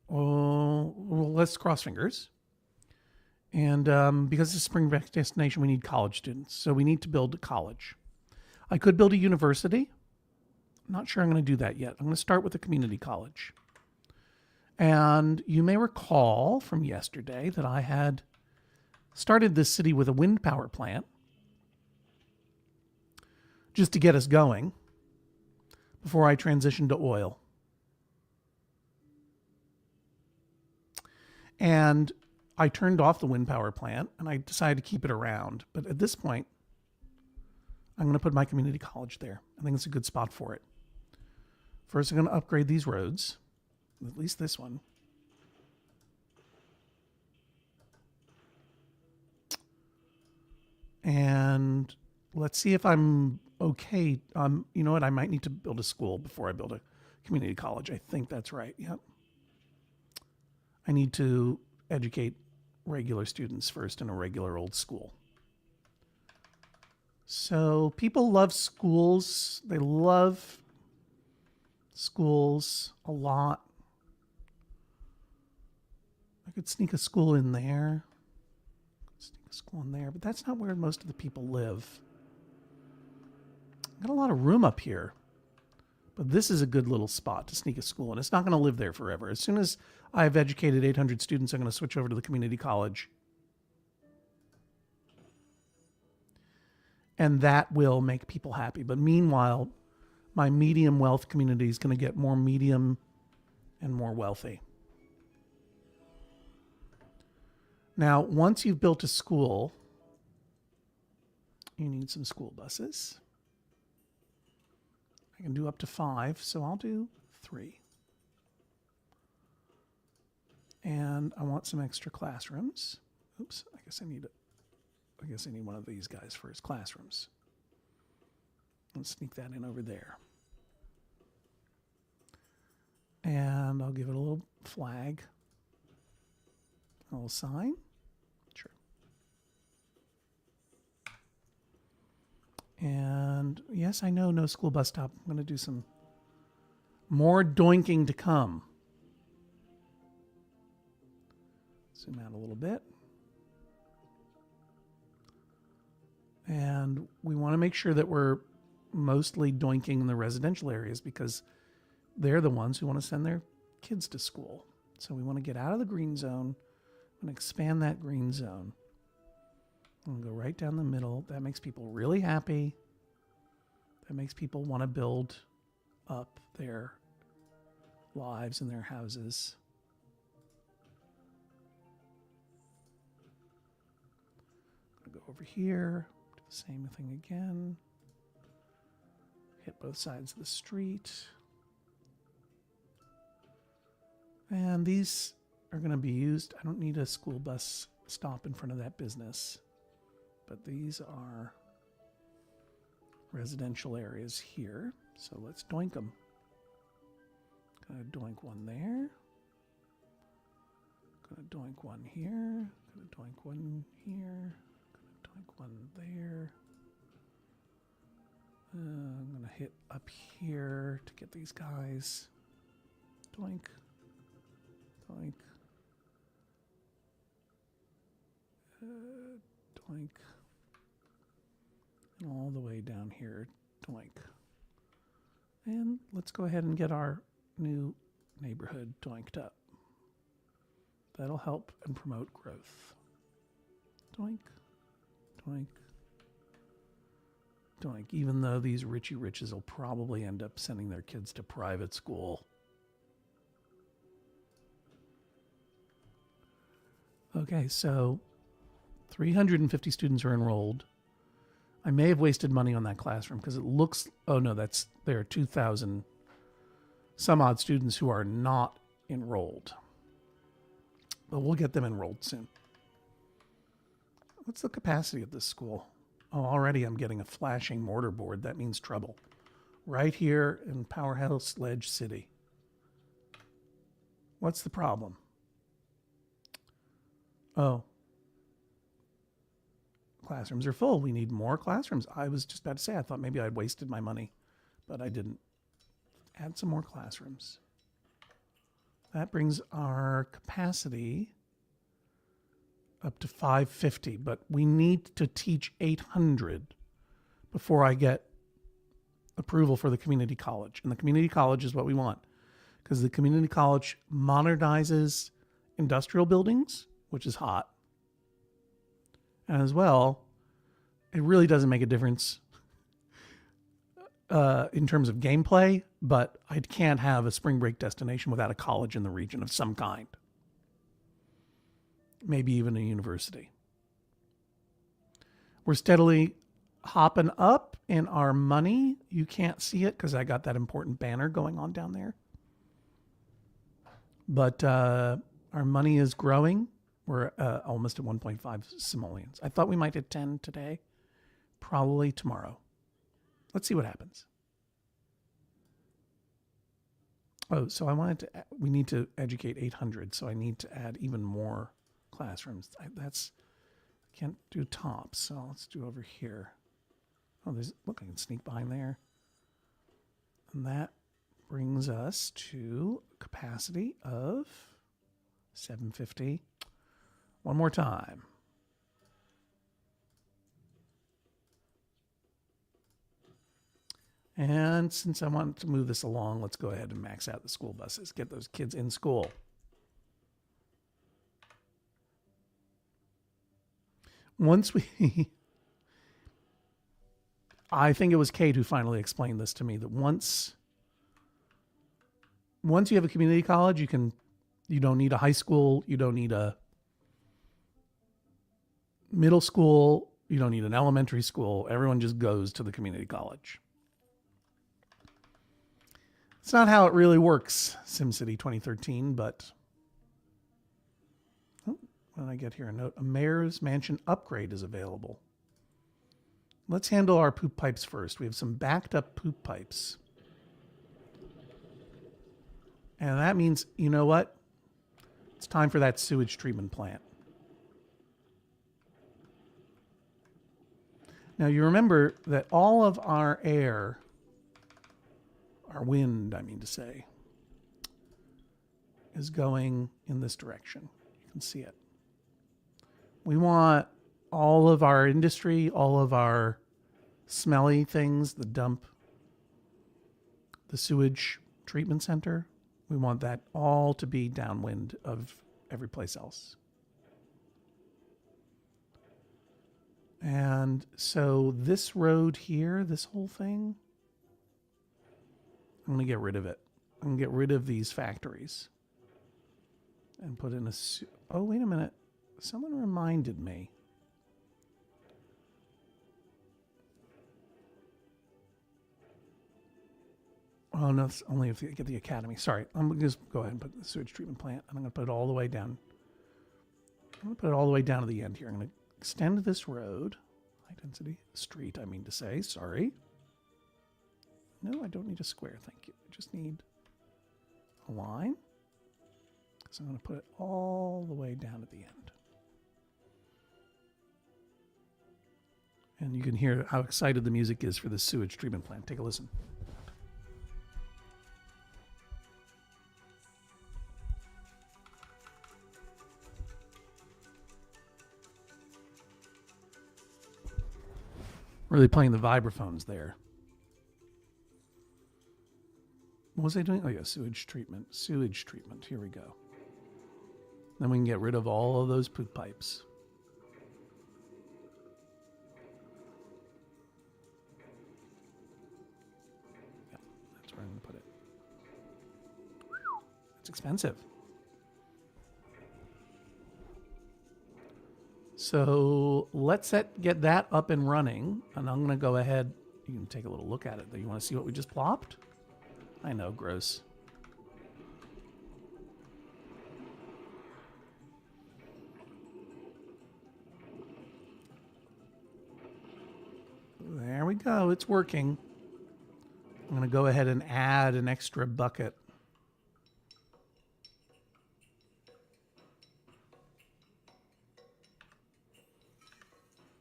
Oh, well, let's cross fingers. And because it's a spring break destination, we need college students. So we need to build a college. I could build a university. I'm not sure I'm going to do that yet. I'm going to start with a community college. And you may recall from yesterday that I had started this city with a wind power plant just to get us going before I transitioned to oil. And I turned off the wind power plant and I decided to keep it around. But at this point, I'm going to put my community college there. I think it's a good spot for it. First, I'm going to upgrade these roads, at least this one. And let's see if I'm okay. You know what? I might need to build a school before I build a community college. I think that's right. Yep. I need to educate regular students first in a regular old school. So people love schools. They love schools a lot. I could sneak a school in there. But that's not where most of the people live. Got a lot of room up here. But this is a good little spot to sneak a school in. It's not going to live there forever. As soon as I've educated 800 students, I'm going to switch over to the community college. And that will make people happy. But meanwhile, my medium wealth community is going to get more medium and more wealthy. Now, once you've built a school, you need some school buses. I can do up to 5, so I'll do 3. And I want some extra classrooms. Oops, I guess I need one of these guys for his classrooms. Let's sneak that in over there. And I'll give it a little flag. A little sign. Sure. And yes, I know, no school bus stop. I'm going to do some more doinking to come. Zoom out a little bit. And we want to make sure that we're mostly doinking in the residential areas because they're the ones who want to send their kids to school. So we want to get out of the green zone and expand that green zone. And go right down the middle. That makes people really happy. That makes people want to build up their lives and their houses. Go over here, do the same thing again. Hit both sides of the street. And these are going to be used. I don't need a school bus stop in front of that business. But these are residential areas here. So let's doink them. Gonna doink one there. Gonna doink one here. Gonna doink one here. Gonna doink one there. I'm gonna hit up here to get these guys. Doink. Doink. Doink. And all the way down here. Doink. And let's go ahead and get our new neighborhood doinked up. That'll help and promote growth. Doink. Doink. Doink. Even though these Richie Riches will probably end up sending their kids to private school. Okay, so 350 students are enrolled. I may have wasted money on that classroom because it looks, oh no, there are 2,000 some odd students who are not enrolled. But we'll get them enrolled soon. What's the capacity of this school? Oh, already I'm getting a flashing mortar board. That means trouble. Right here in Powerhouse Ledge City. What's the problem? Oh. Classrooms are full. We need more classrooms. I was just about to say, I thought maybe I'd wasted my money, but I didn't. Add some more classrooms. That brings our capacity up to 550, but we need to teach 800 before I get approval for the community college. And the community college is what we want because the community college modernizes industrial buildings, which is hot. And as well, it really doesn't make a difference in terms of gameplay, but I can't have a spring break destination without a college in the region of some kind. Maybe even a university. We're steadily hopping up in our money. You can't see it because I got that important banner going on down there. But our money is growing. We're almost at 1.5 simoleons. I thought we might hit 10 today. Probably tomorrow. Let's see what happens. Oh, so we need to educate 800, so I need to add even more classrooms. I can't do tops, so let's do over here. Oh, look, I can sneak behind there. And that brings us to a capacity of 750. One more time. And since I want to move this along, let's go ahead and max out the school buses. Get those kids in school. Once we I think it was Kate who finally explained this to me, that once you have a community college, you don't need a high school, you don't need a middle school, you don't need an elementary school. Everyone just goes to the community college. It's not how it really works, SimCity 2013, but when I get here, a note, a mayor's mansion upgrade is available. Let's handle our poop pipes first. We have some backed up poop pipes. And that means, you know what? It's time for that sewage treatment plant. Now you remember that all of our air, our wind, I mean to say, is going in this direction. You can see it. We want all of our industry, all of our smelly things, the dump, the sewage treatment center, we want that all to be downwind of every place else. And so this road here, this whole thing, I'm going to get rid of it. I'm going to get rid of these factories and put in a... Oh, wait a minute. Someone reminded me. Oh, no, it's only if you get the academy. Sorry, I'm going to just go ahead and put the sewage treatment plant, and I'm going to put it all the way down. I'm going to put it all the way down to the end here. I'm going to extend this road. High density street, I mean to say. Sorry. No, I don't need a square, thank you. I just need a line. So I'm going to put it all the way down at the end. And you can hear how excited the music is for the sewage treatment plant. Take a listen. Really playing the vibraphones there. What was I doing? Oh yeah, sewage treatment. Sewage treatment. Here we go. Then we can get rid of all of those poop pipes. Yeah, that's where I'm going to put it. It's expensive. So let's get that up and running. And I'm going to go ahead. You can take a little look at it. You want to see what we just plopped? I know, gross. There we go. It's working. I'm going to go ahead and add an extra bucket.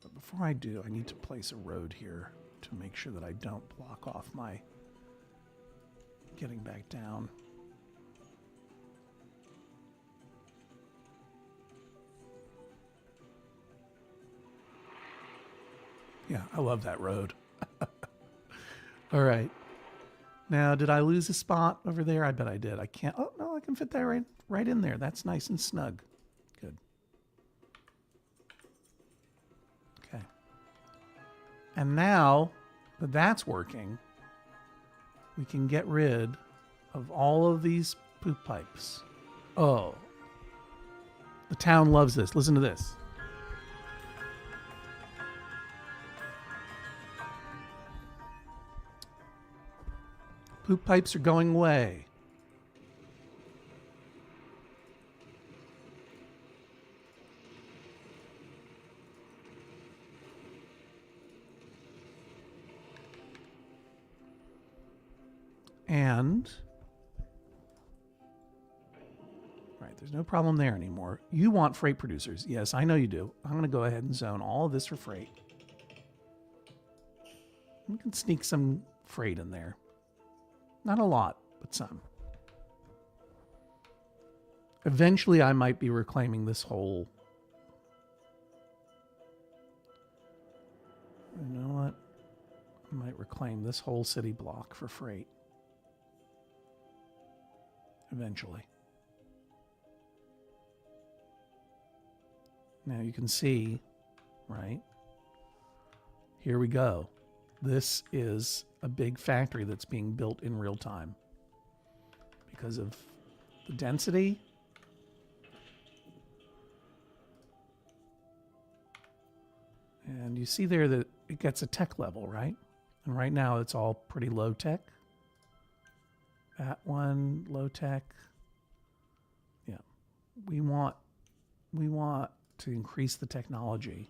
But before I do, I need to place a road here to make sure that I don't block off my getting back down. Yeah, I love that road. All right. Now, did I lose a spot over there? I bet I did. I can't. Oh, no, I can fit that right in there. That's nice and snug. Good. Okay. And now that that's working, we can get rid of all of these poop pipes. Oh. The town loves this. Listen to this. Poop pipes are going away. And, right, there's no problem there anymore. You want freight producers. Yes, I know you do. I'm going to go ahead and zone all of this for freight. We can sneak some freight in there. Not a lot, but some. Eventually, I might be reclaiming this whole... You know what? I might reclaim this whole city block for freight. Eventually. Now you can see, right? Here we go. This is a big factory that's being built in real time because of the density. And you see there that it gets a tech level, right? And right now it's all pretty low tech. That one, low tech. Yeah. We want to increase the technology.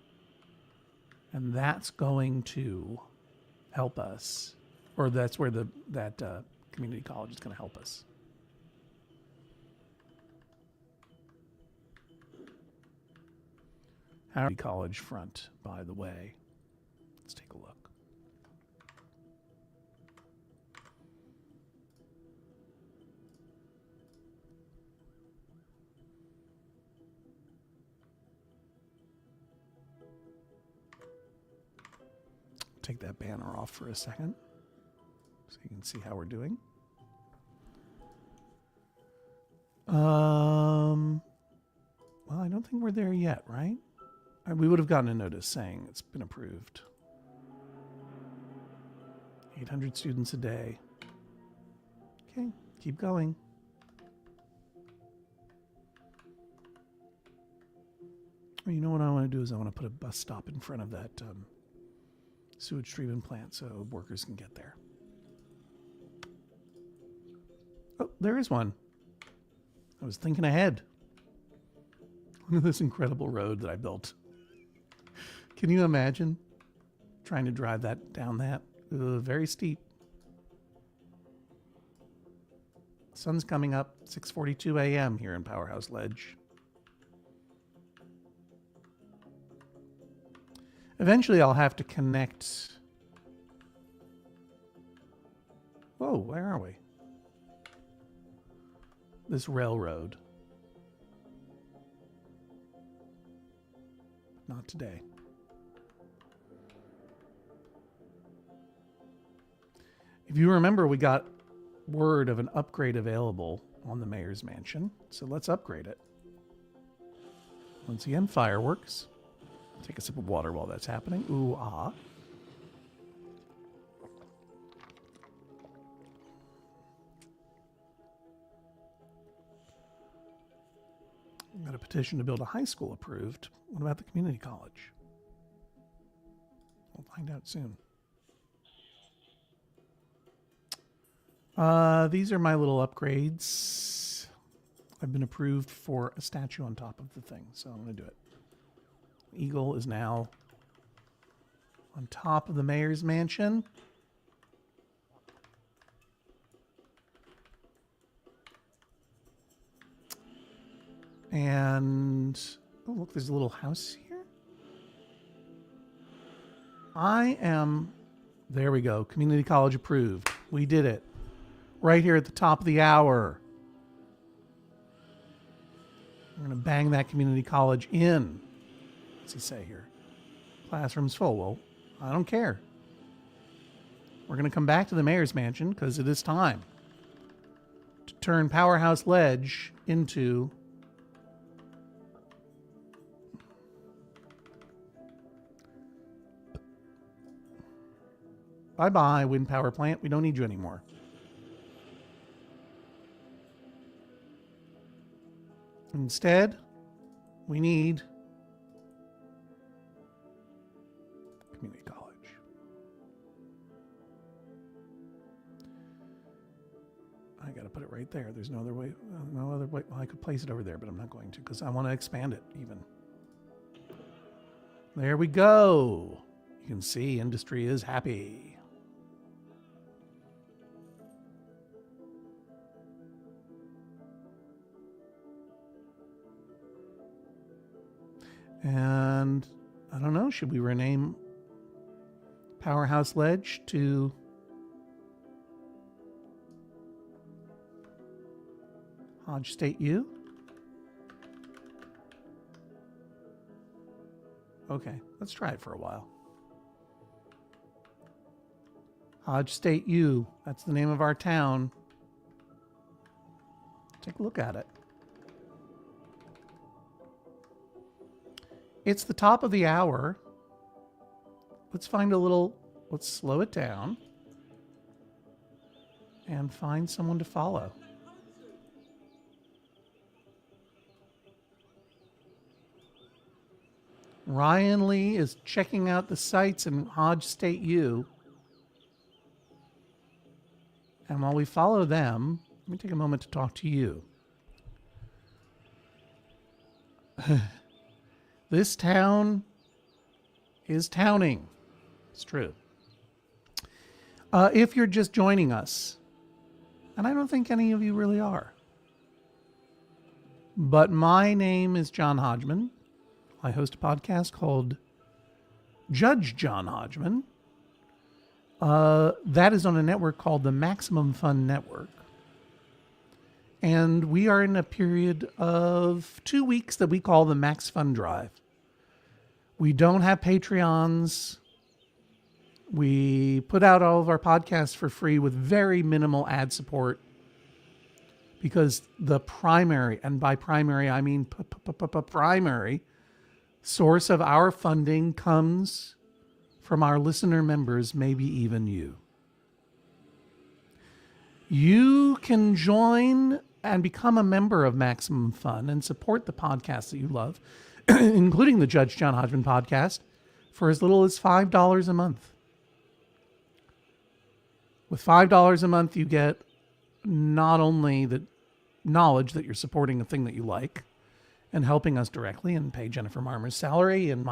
And that's going to help us. Or that's where that community college is going to help us. Our college front, by the way. Let's take a look. Take that banner off for a second so you can see how we're doing. Well, I don't think we're there yet, right? We would have gotten a notice saying it's been approved. 800 students a day. Okay, keep going. Well, you know what I want to do is I want to put a bus stop in front of that sewage treatment plant so workers can get there. Oh, there is one. I was thinking ahead. Look at this incredible road that I built. Can you imagine trying to drive that down that? Very steep. Sun's coming up, 6:42 a.m. here in Powerhouse Ledge. Eventually I'll have to connect. Whoa, where are we? This railroad. Not today. If you remember, we got word of an upgrade available on the mayor's mansion. So let's upgrade it. Once again, fireworks. Take a sip of water while that's happening. Ooh, ah. Got a petition to build a high school approved. What about the community college? We'll find out soon. These are my little upgrades. I've been approved for a statue on top of the thing, so I'm going to do it. Eagle is now on top of the mayor's mansion. And, oh, look, there's a little house here. There we go. Community college approved. We did it. Right here at the top of the hour. We're going to bang that community college in. What's he say here? Classrooms full. Well, I don't care. We're going to come back to the mayor's mansion because it is time to turn Powerhouse Ledge into bye-bye, wind power plant. We don't need you anymore. Instead, we need community college. I got to put it right there. There's no other way. No other way. Well, I could place it over there, but I'm not going to because I want to expand it even. There we go. You can see industry is happy. And I don't know, should we rename Powerhouse Ledge to Hodge State U? Okay, let's try it for a while. Hodge State U, that's the name of our town. Take a look at it. It's the top of the hour. Let's find a little let's slow it down and find someone to follow. Ryan Lee is checking out the sites in Hodge State U. And while we follow them, let me take a moment to talk to you. This town is towning. It's true. If you're just joining us, and I don't think any of you really are, but my name is John Hodgman. I host a podcast called Judge John Hodgman. That is on a network called the Maximum Fun Network. And we are in a period of 2 weeks that we call the Max Fun Drive. We don't have Patreons. We put out all of our podcasts for free with very minimal ad support, because the primary, and by primary I mean primary, source of our funding comes from our listener members, maybe even you. You can join and become a member of Maximum Fun and support the podcasts that you love, including the Judge John Hodgman podcast, for as little as $5 a month. With $5 a month, you get not only the knowledge that you're supporting a thing that you like and helping us directly, and pay Jennifer Marmer's salary and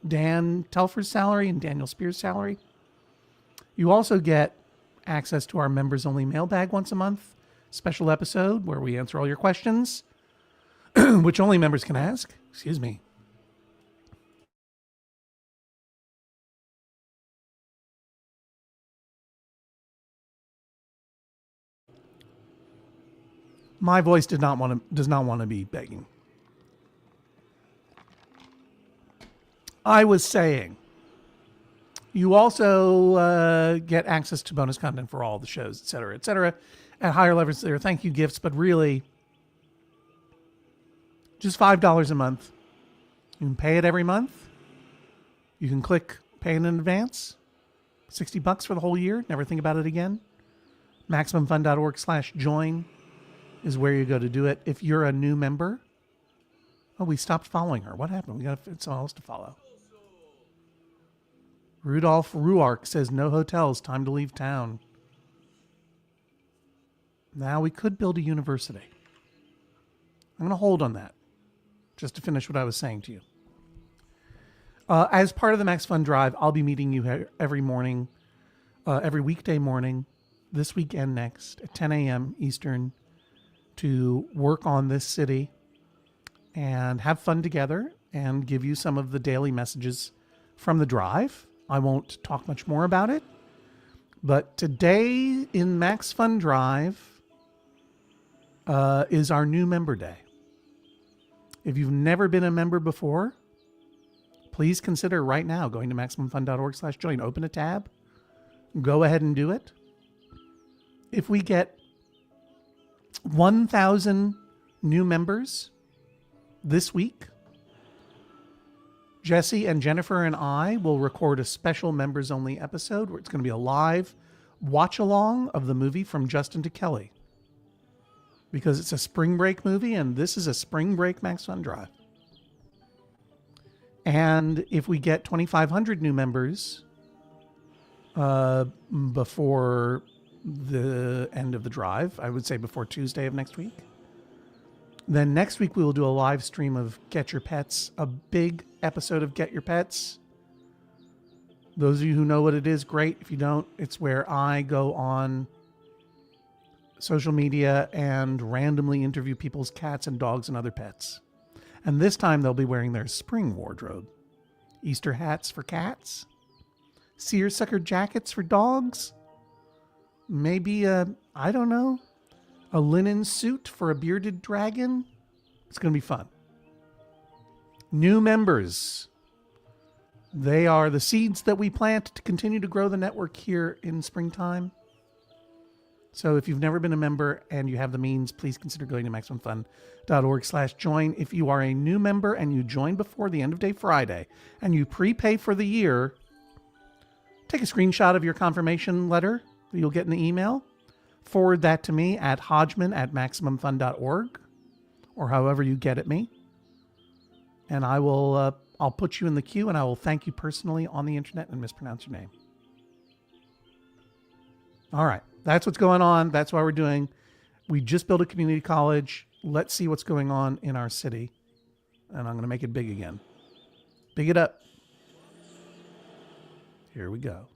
Dan Telfer's salary and Daniel Spears' salary. You also get access to our members-only mailbag once a month, special episode where we answer all your questions, which only members can ask. Excuse me. My voice does not want to be begging. I was saying, you also get access to bonus content for all the shows, et cetera, at higher levels. There are thank you gifts, but really, just $5 a month. You can pay it every month. You can click pay in advance, $60 for the whole year. Never think about it again. MaximumFun.org/join is where you go to do it. If you're a new member, oh, we stopped following her. What happened? We got to find someone else to follow. Rudolph Ruark says, no hotels, time to leave town. Now we could build a university. I'm going to hold on that just to finish what I was saying to you. As part of the Max Fun Drive, I'll be meeting you every morning, every weekday morning, this week and next at 10 a.m. Eastern, to work on this city and have fun together and give you some of the daily messages from the drive. I won't talk much more about it, but today in Max Fun Drive is our new member day. If you've never been a member before, please consider right now going to MaximumFun.org/join. Open a tab. Go ahead and do it. If we get 1,000 new members this week, Jesse and Jennifer and I will record a special members-only episode where it's going to be a live watch-along of the movie From Justin to Kelly, because it's a spring break movie, and this is a spring break Max Fun Drive. And if we get 2,500 new members before the end of the drive, I would say before Tuesday of next week, then next week we will do a live stream of Get Your Pets, a big episode of Get Your Pets. Those of you who know what it is, great. If you don't, it's where I go on social media and randomly interview people's cats and dogs and other pets. And this time they'll be wearing their spring wardrobe. Easter hats for cats, seersucker jackets for dogs, maybe a linen suit for a bearded dragon. It's going to be fun. New members. They are the seeds that we plant to continue to grow the network here in springtime. So if you've never been a member and you have the means, please consider going to MaximumFun.org/join. If you are a new member and you join before the end of day Friday and you prepay for the year, take a screenshot of your confirmation letter that you'll get in the email. Forward that to me at Hodgman@MaximumFun.org or however you get at me. And I will, I'll put you in the queue and I will thank you personally on the internet and mispronounce your name. All right. That's what's going on. That's why we're doing. We just built a community college. Let's see what's going on in our city. And I'm going to make it big again. Big it up. Here we go.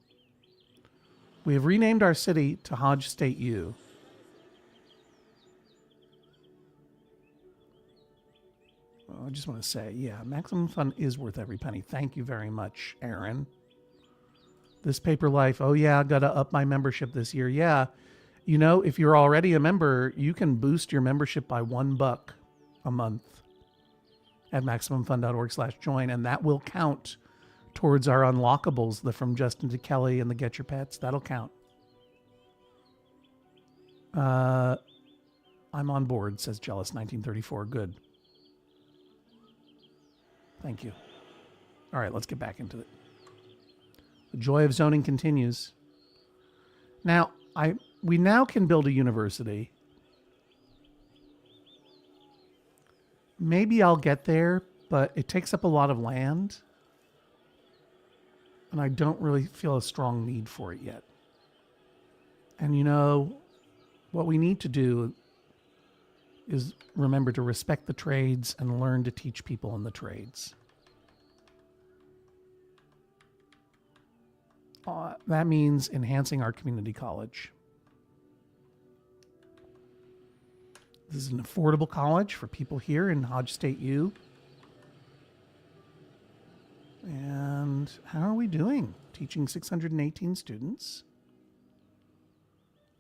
We have renamed our city to Hodge State U. Well, I just want to say, yeah, Maximum Fun is worth every penny. Thank you very much, Aaron. This Paper Life, oh yeah, got to up my membership this year. Yeah, you know, if you're already a member, you can boost your membership by $1 a month at MaximumFun.org/join, and that will count towards our unlockables, the From Justin to Kelly and the Get Your Pets. That'll count. I'm on board, says Jealous1934. Good. Thank you. All right, let's get back into it. The joy of zoning continues. Now, we now can build a university. Maybe I'll get there, but it takes up a lot of land. And I don't really feel a strong need for it yet. And you know, what we need to do is remember to respect the trades and learn to teach people in the trades. That means enhancing our community college. This is an affordable college for people here in Hodge State U. And how are we doing? Teaching 618 students.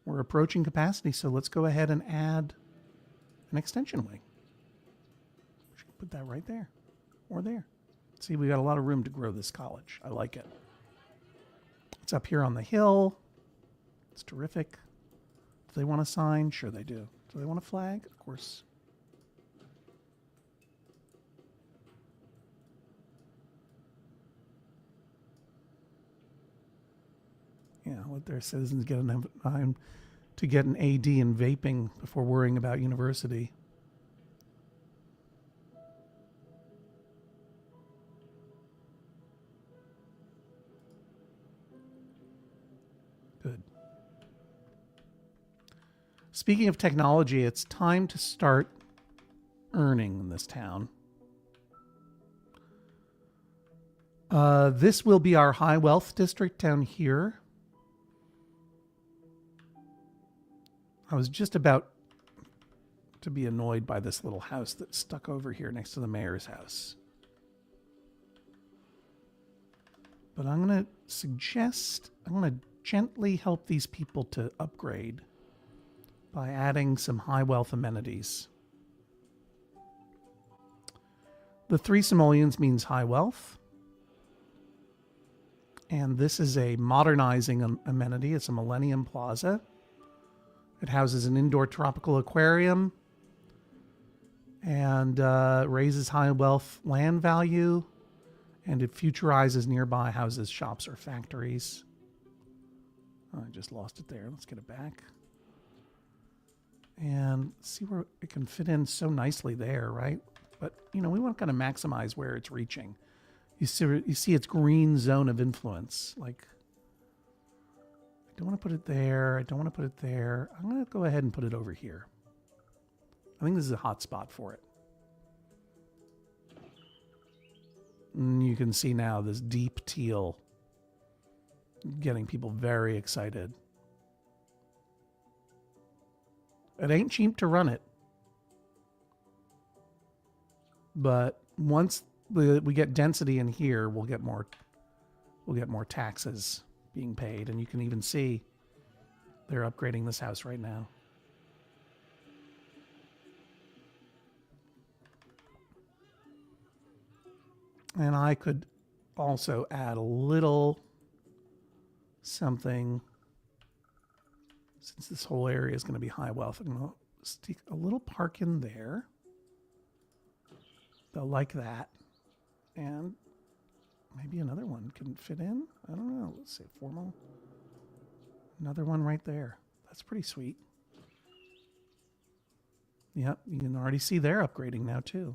We're approaching capacity, so let's go ahead and add an extension wing. We should put that right there or there. See, we got a lot of room to grow this college. I like it. It's up here on the hill. It's terrific. Do they want a sign? Sure they do. Do they want a flag? Of course. Yeah, let their citizens get enough time to get an AD in vaping before worrying about university. Good. Speaking of technology, it's time to start earning in this town. This will be our high wealth district down here. I was just about to be annoyed by this little house that's stuck over here next to the mayor's house. But I'm going to suggest, I'm going to gently help these people to upgrade by adding some high wealth amenities. The 3 simoleons means high wealth. And this is a modernizing amenity. It's a Millennium Plaza. It houses an indoor tropical aquarium and raises high wealth land value, and it futurizes nearby houses, shops, or factories. Oh, I just lost it there. Let's get it back. And see where it can fit in so nicely there, right? But, you know, we want to kind of maximize where it's reaching. You see its green zone of influence, like... I don't want to put it there. I don't want to put it there. I'm going to go ahead and put it over here. I think this is a hot spot for it. And you can see now this deep teal getting people very excited. It ain't cheap to run it. But once we get density in here, we'll get more taxes being paid, and you can even see they're upgrading this house right now. And I could also add a little something Since this whole area is going to be high wealth, I'm going to stick a little park in there. They'll like that. And maybe another one can fit in. I don't know. Let's say formal. Another one right there. That's pretty sweet. Yep, you can already see they're upgrading now too.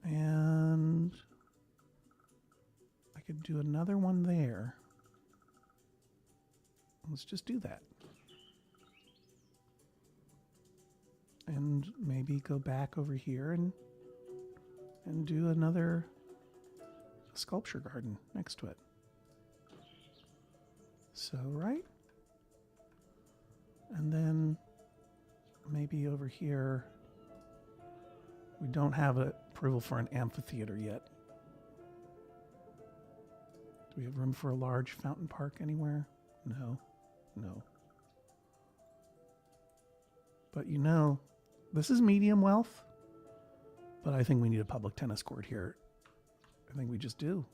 And I could do another one there. Let's just do that. And maybe go back over here and do another sculpture garden next to it. So, right? And then maybe over here, we don't have approval for an amphitheater yet. Do we have room for a large fountain park anywhere? No. No. But you know, this is medium wealth, but I think we need a public tennis court here. I think we just do.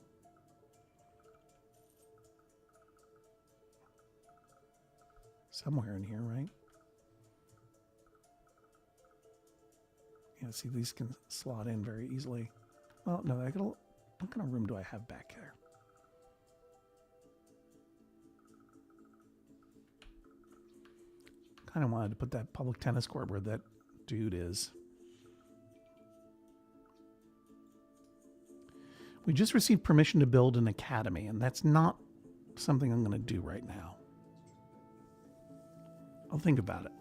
Somewhere in here, right? Yeah, see, these can slot in very easily. Well, no, what kind of room do I have back there? Kind of wanted to put that public tennis court where that dude is. We just received permission to build an academy, and that's not something I'm going to do right now. I'll think about it.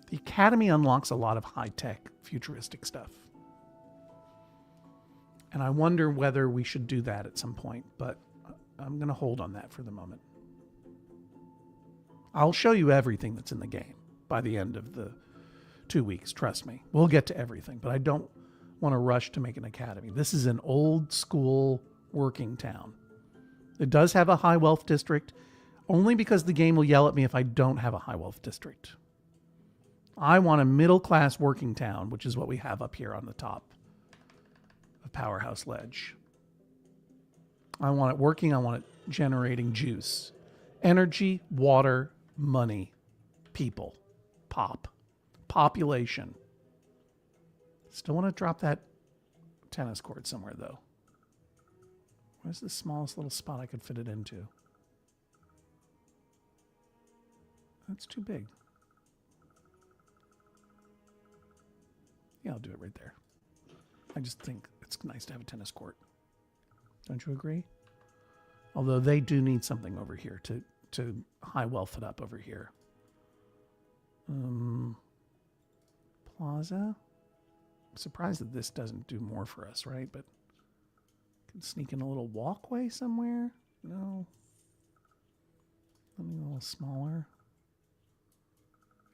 The academy unlocks a lot of high-tech, futuristic stuff. And I wonder whether we should do that at some point, but I'm going to hold on that for the moment. I'll show you everything that's in the game by the end of the 2 weeks. Trust me. We'll get to everything, but I don't want to rush to make an academy. This is an old school working town. It does have a high wealth district, only because the game will yell at me if I don't have a high wealth district. I want a middle class working town, which is what we have up here on the top of Powerhouse Ledge. I want it working. I want it generating juice, energy, water, money, people, population. Still want to drop that tennis court somewhere, though. Where's the smallest little spot I could fit it into? That's too big. Yeah, I'll do it right there. I just think it's nice to have a tennis court. Don't you agree? Although they do need something over here to high wealth it up over here. Plaza? I'm surprised that this doesn't do more for us, right? But can sneak in a little walkway somewhere? No. Something a little smaller.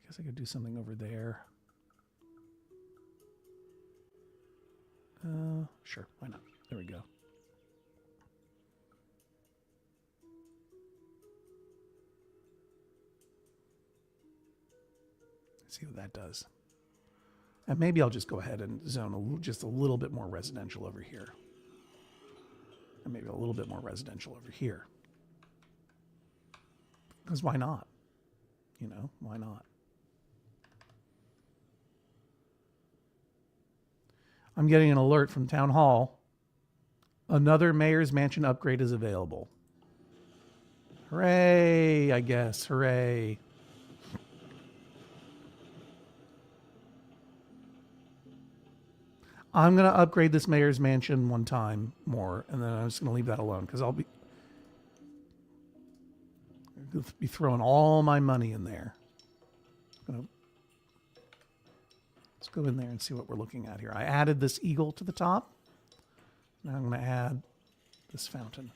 I guess I could do something over there. Sure, why not? There we go. See what that does. And maybe I'll just go ahead and zone just a little bit more residential over here. And maybe a little bit more residential over here. Because why not? You know, why not? I'm getting an alert from Town Hall. Another mayor's mansion upgrade is available. Hooray, I guess. Hooray. I'm going to upgrade this mayor's mansion one time more, and then I'm just going to leave that alone because I'll be throwing all my money in there. Let's go in there and see what we're looking at here. I added this eagle to the top. Now I'm going to add this fountain.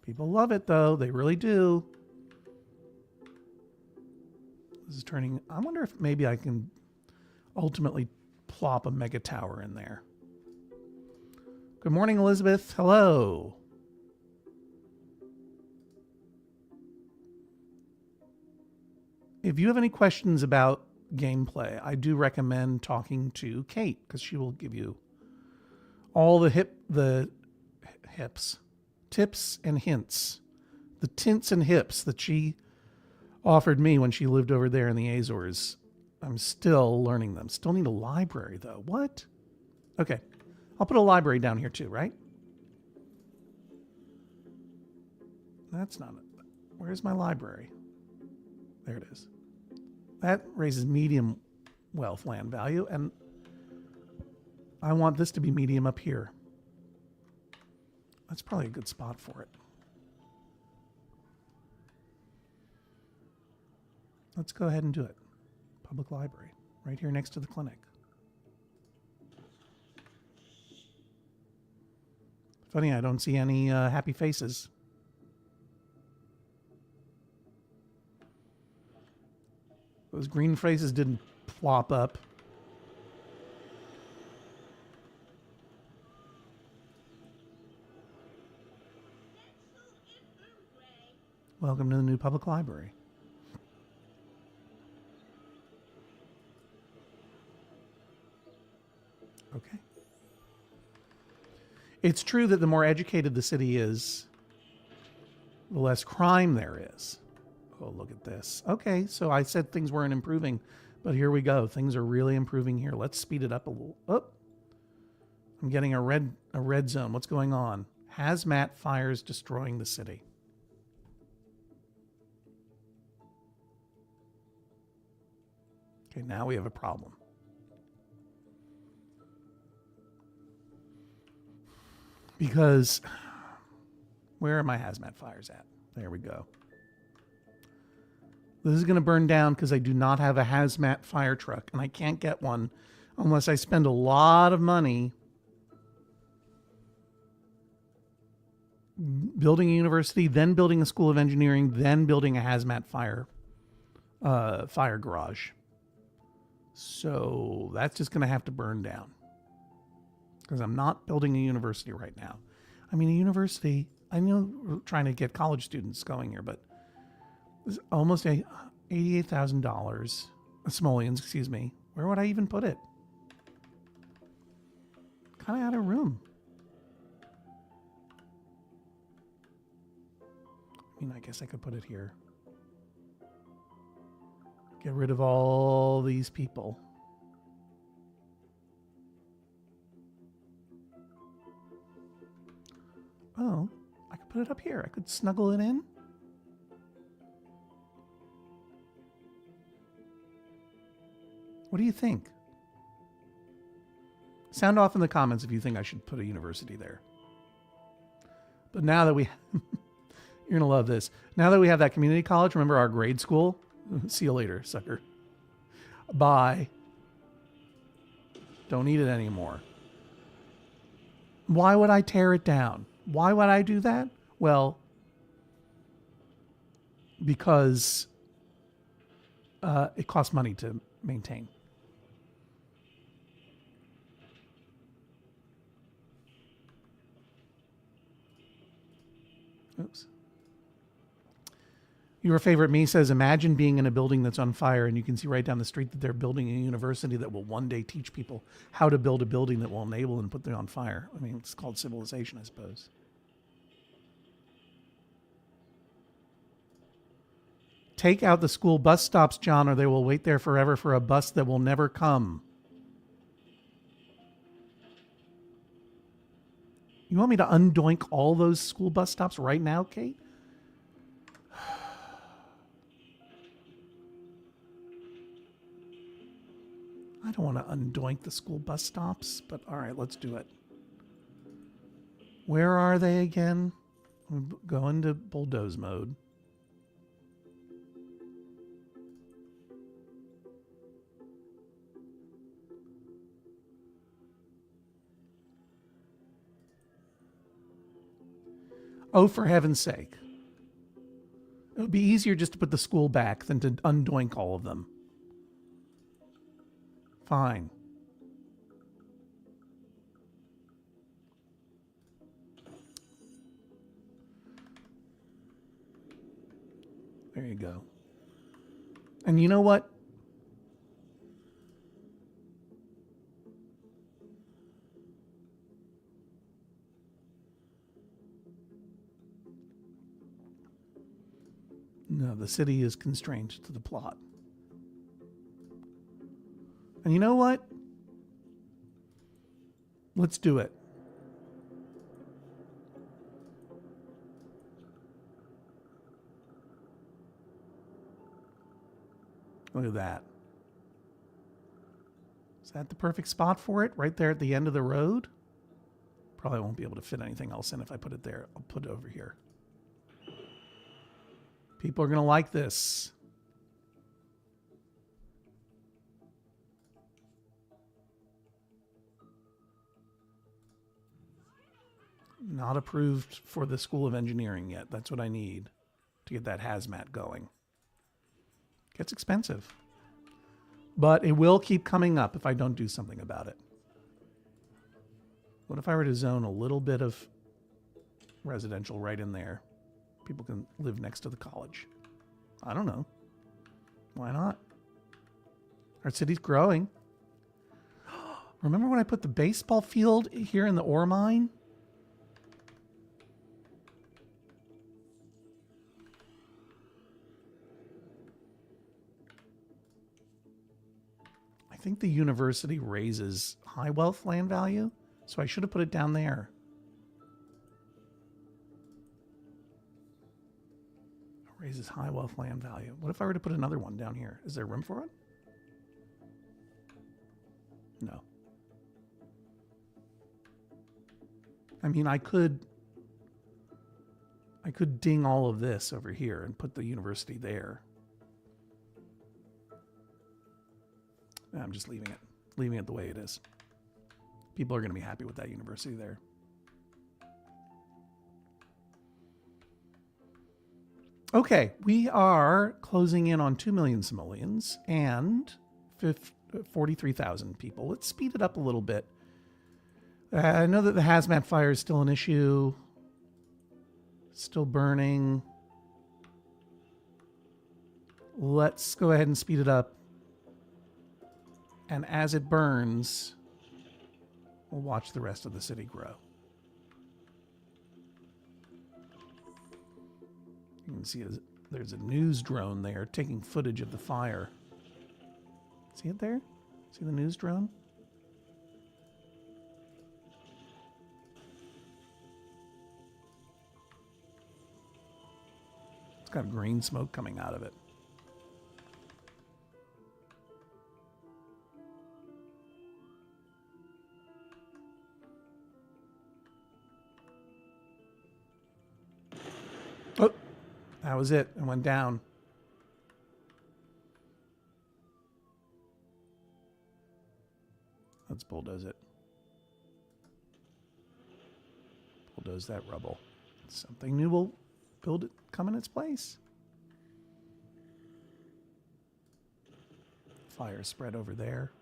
People love it, though. They really do. This is turning... I wonder if maybe I can ultimately plop a mega tower in there. Good morning, Elizabeth. Hello. If you have any questions about gameplay, I do recommend talking to Kate because she will give you all the hips. Tips and hints. The tints and hips that she offered me when she lived over there in the Azores. I'm still learning them. Still need a library, though. What? Okay. I'll put a library down here, too, right? That's not it. Where's my library? There it is. That raises medium wealth land value, and I want this to be medium up here. That's probably a good spot for it. Let's go ahead and do it. Public library, right here next to the clinic. Funny, I don't see any happy faces. Those green faces didn't plop up. Welcome to the new public library. Okay. It's true that the more educated the city is, the less crime there is. Oh, look at this. Okay, so I said things weren't improving, but here we go. Things are really improving here. Let's speed it up a little. Oh, I'm getting a red zone. What's going on? Hazmat fires destroying the city. Okay, now we have a problem. Because where are my hazmat fires at? There we go. This is going to burn down because I do not have a hazmat fire truck, and I can't get one unless I spend a lot of money building a university, then building a school of engineering, then building a hazmat fire garage. So that's just going to have to burn down because I'm not building a university right now. I mean, a university, I know we're trying to get college students going here, but it's almost $88,000 simoleons, excuse me. Where would I even put it? Kind of out of room. I mean, I guess I could put it here. Get rid of all these people. Oh, I could put it up here. I could snuggle it in. What do you think? Sound off in the comments if you think I should put a university there. But now that we... You're going to love this. Now that we have that community college, remember our grade school? See you later, sucker. Bye. Don't need it anymore. Why would I tear it down? Why would I do that? Well, because it costs money to maintain. Oops. Your favorite me says, imagine being in a building that's on fire and you can see right down the street that they're building a university that will one day teach people how to build a building that will enable and put them on fire. I mean, it's called civilization, I suppose. Take out the school bus stops, John, or they will wait there forever for a bus that will never come. You want me to undoink all those school bus stops right now, Kate? I don't want to undoink the school bus stops, but all right, let's do it. Where are they again? Go into bulldoze mode. Oh, for heaven's sake. It would be easier just to put the school back than to undoink all of them. Fine. There you go. And you know what? No, the city is constrained to the plot. And you know what? Let's do it. Look at that. Is that the perfect spot for it? Right there at the end of the road? Probably won't be able to fit anything else in if I put it there. I'll put it over here. People are going to like this. Not approved for the School of Engineering yet. That's what I need to get that hazmat going. Gets expensive. But it will keep coming up if I don't do something about it. What if I were to zone a little bit of residential right in there? People can live next to the college. I don't know. Why not? Our city's growing. Remember when I put the baseball field here in the ore mine? I think the university raises high wealth land value, so I should have put it down there. Raises high wealth land value. What if I were to put another one down here? Is there room for it? No. I mean, I could ding all of this over here and put the university there. I'm just leaving it the way it is. People are going to be happy with that university there. Okay, we are closing in on 2 million simoleons and 43,000 people. Let's speed it up a little bit. I know that the hazmat fire is still an issue. Still burning. Let's go ahead and speed it up. And as it burns, we'll watch the rest of the city grow. You can see there's a news drone there taking footage of the fire. See it there? See the news drone? It's got green smoke coming out of it. Oh, that was it. It went down. Let's bulldoze it. Bulldoze that rubble. Something new will come in its place. Fire spread over there.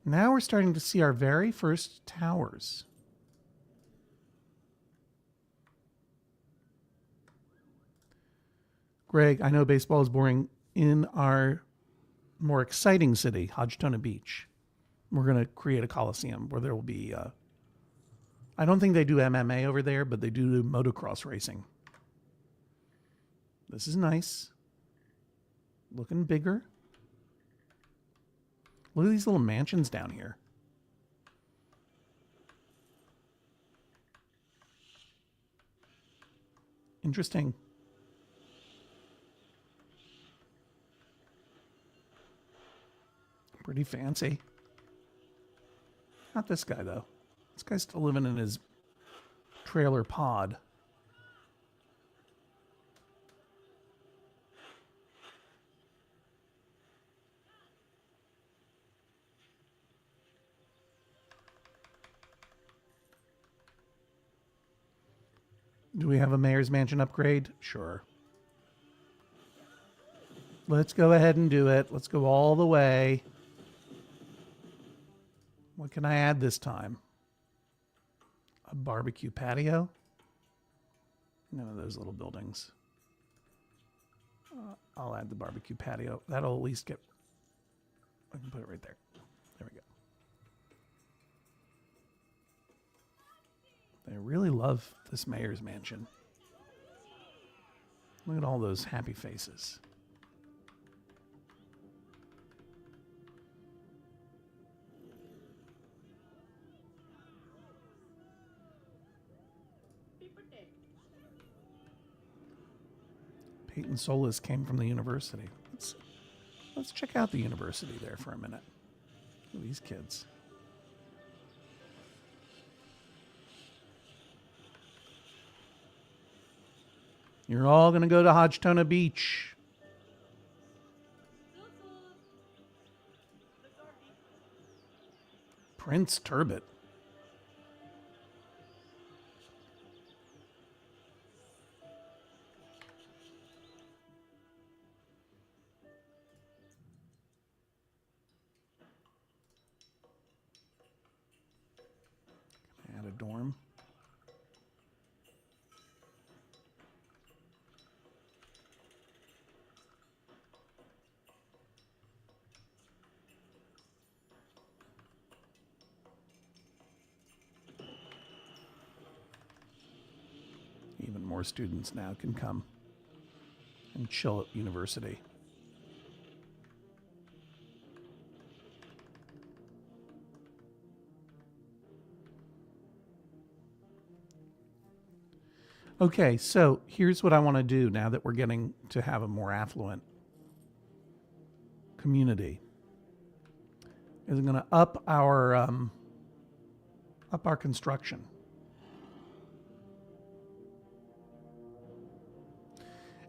Now we're starting to see our very first towers. Greg, I know baseball is boring. In our more exciting city, HODG-TONA Beach, we're going to create a coliseum where there will be, I don't think they do MMA over there, but they do motocross racing. This is nice. Looking bigger. Look at these little mansions down here. Interesting. Pretty fancy. Not this guy, though. This guy's still living in his trailer pod. Do we have a mayor's mansion upgrade? Sure. Let's go ahead and do it. Let's go all the way. What can I add this time? A barbecue patio? None of those little buildings. I'll add the barbecue patio. That'll at least get... I can put it right there. There we go. They really love this mayor's mansion. Look at all those happy faces. Peyton Solis came from the university. Let's check out the university there for a minute. Look at these kids. You're all going to go to HODG-TONA Beach. Prince Turbot. Add a dorm. Even more students now can come and chill at university. Okay, so here's what I want to do now that we're getting to have a more affluent community. Is I'm going to up our construction.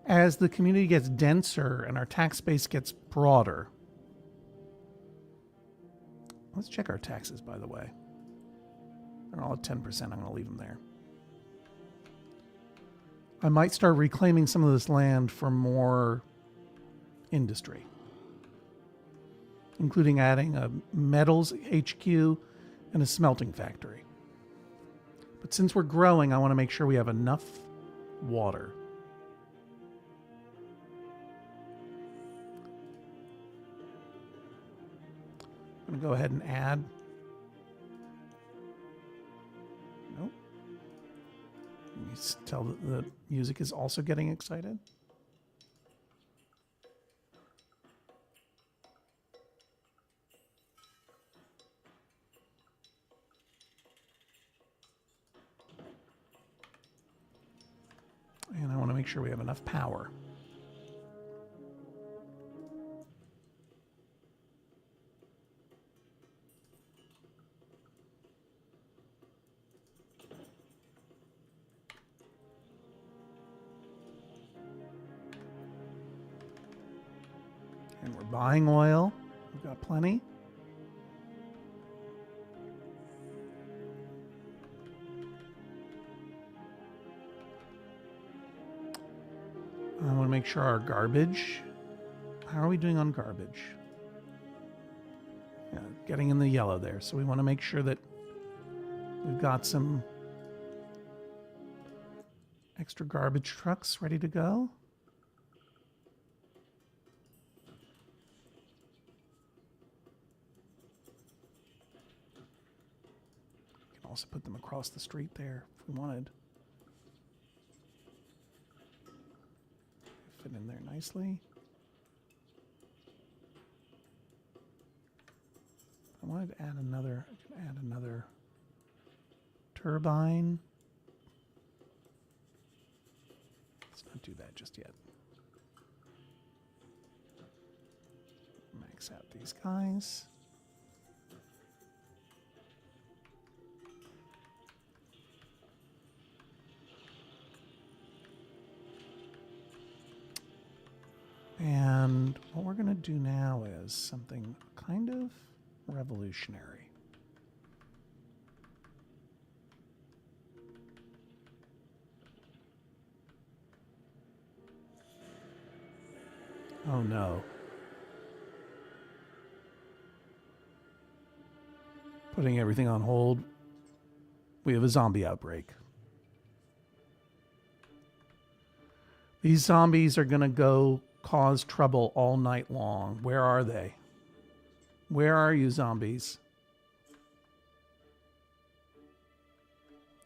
As the community gets denser and our tax base gets broader. Let's check our taxes, by the way. They're all at 10%. I'm going to leave them there. I might start reclaiming some of this land for more industry, including adding a metals HQ and a smelting factory. But since we're growing, I want to make sure we have enough water. I'm going to go ahead and add. Nope. You tell that the music is also getting excited. And I want to make sure we have enough power. And we're buying oil. We've got plenty. I want to make sure our garbage. How are we doing on garbage? Yeah, getting in the yellow there. So we want to make sure that we've got some extra garbage trucks ready to go. We can also put them across the street there if we wanted. Fit in there nicely. I wanted to add another. I can add another turbine. Let's not do that just yet. Max out these guys. And what we're going to do now is something kind of revolutionary. Oh no. Putting everything on hold. We have a zombie outbreak. These zombies are going to go cause trouble all night long. Where are they? Where are you, zombies?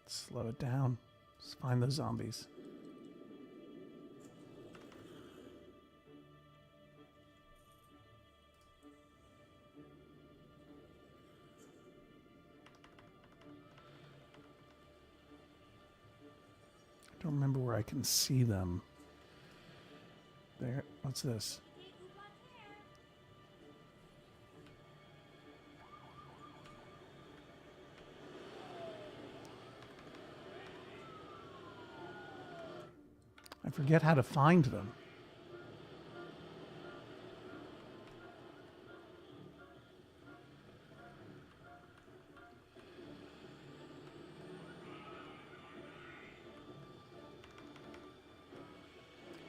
Slow it down. Let's find those zombies. I don't remember where I can see them. There. What's this? I forget how to find them.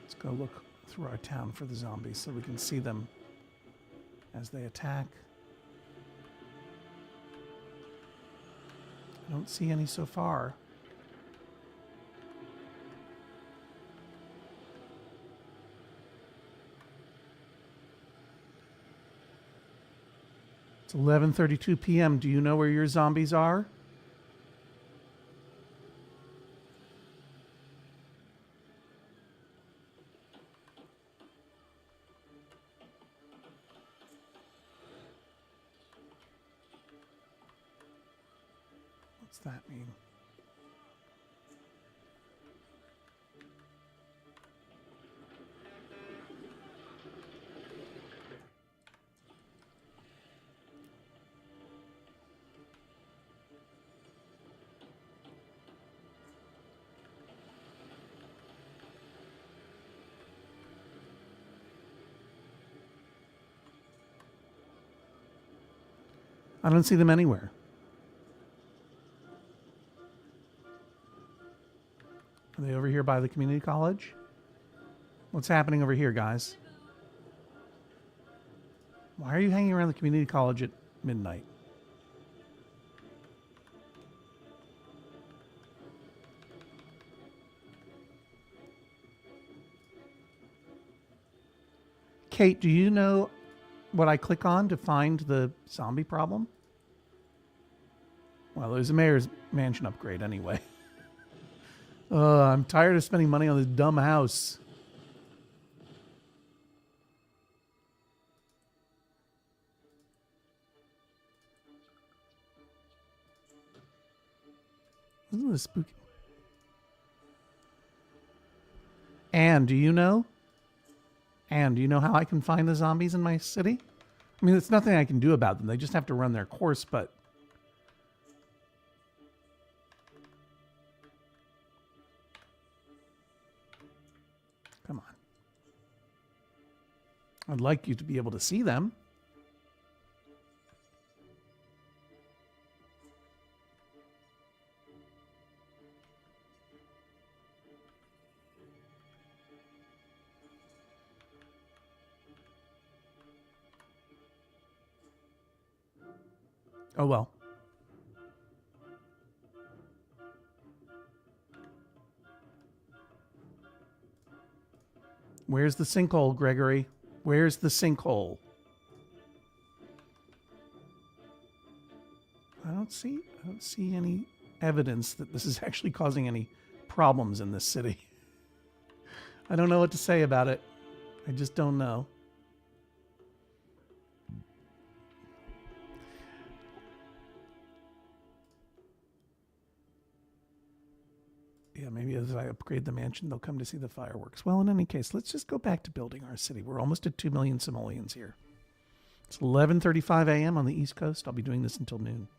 Let's go look through our town for the zombies so we can see them as they attack. I don't see any so far. It's 11:32 p.m. Do you know where your zombies are? What's that mean? I don't see them anywhere. Are they over here by the community college? What's happening over here, guys? Why are you hanging around the community college at midnight? Kate, do you know what I click on to find the zombie problem? Well, there's a mayor's mansion upgrade anyway. I'm tired of spending money on this dumb house. Isn't this spooky? And do you know? And do you know how I can find the zombies in my city? I mean, it's nothing I can do about them. They just have to run their course, but... Come on. I'd like you to be able to see them. Oh, well. Where's the sinkhole, Gregory? Where's the sinkhole? I don't see any evidence that this is actually causing any problems in this city. I don't know what to say about it. I just don't know. Yeah, maybe as I upgrade the mansion, they'll come to see the fireworks. Well, in any case, let's just go back to building our city. We're almost at 2 million simoleons here. It's 11:35 a.m. on the East Coast. I'll be doing this until noon.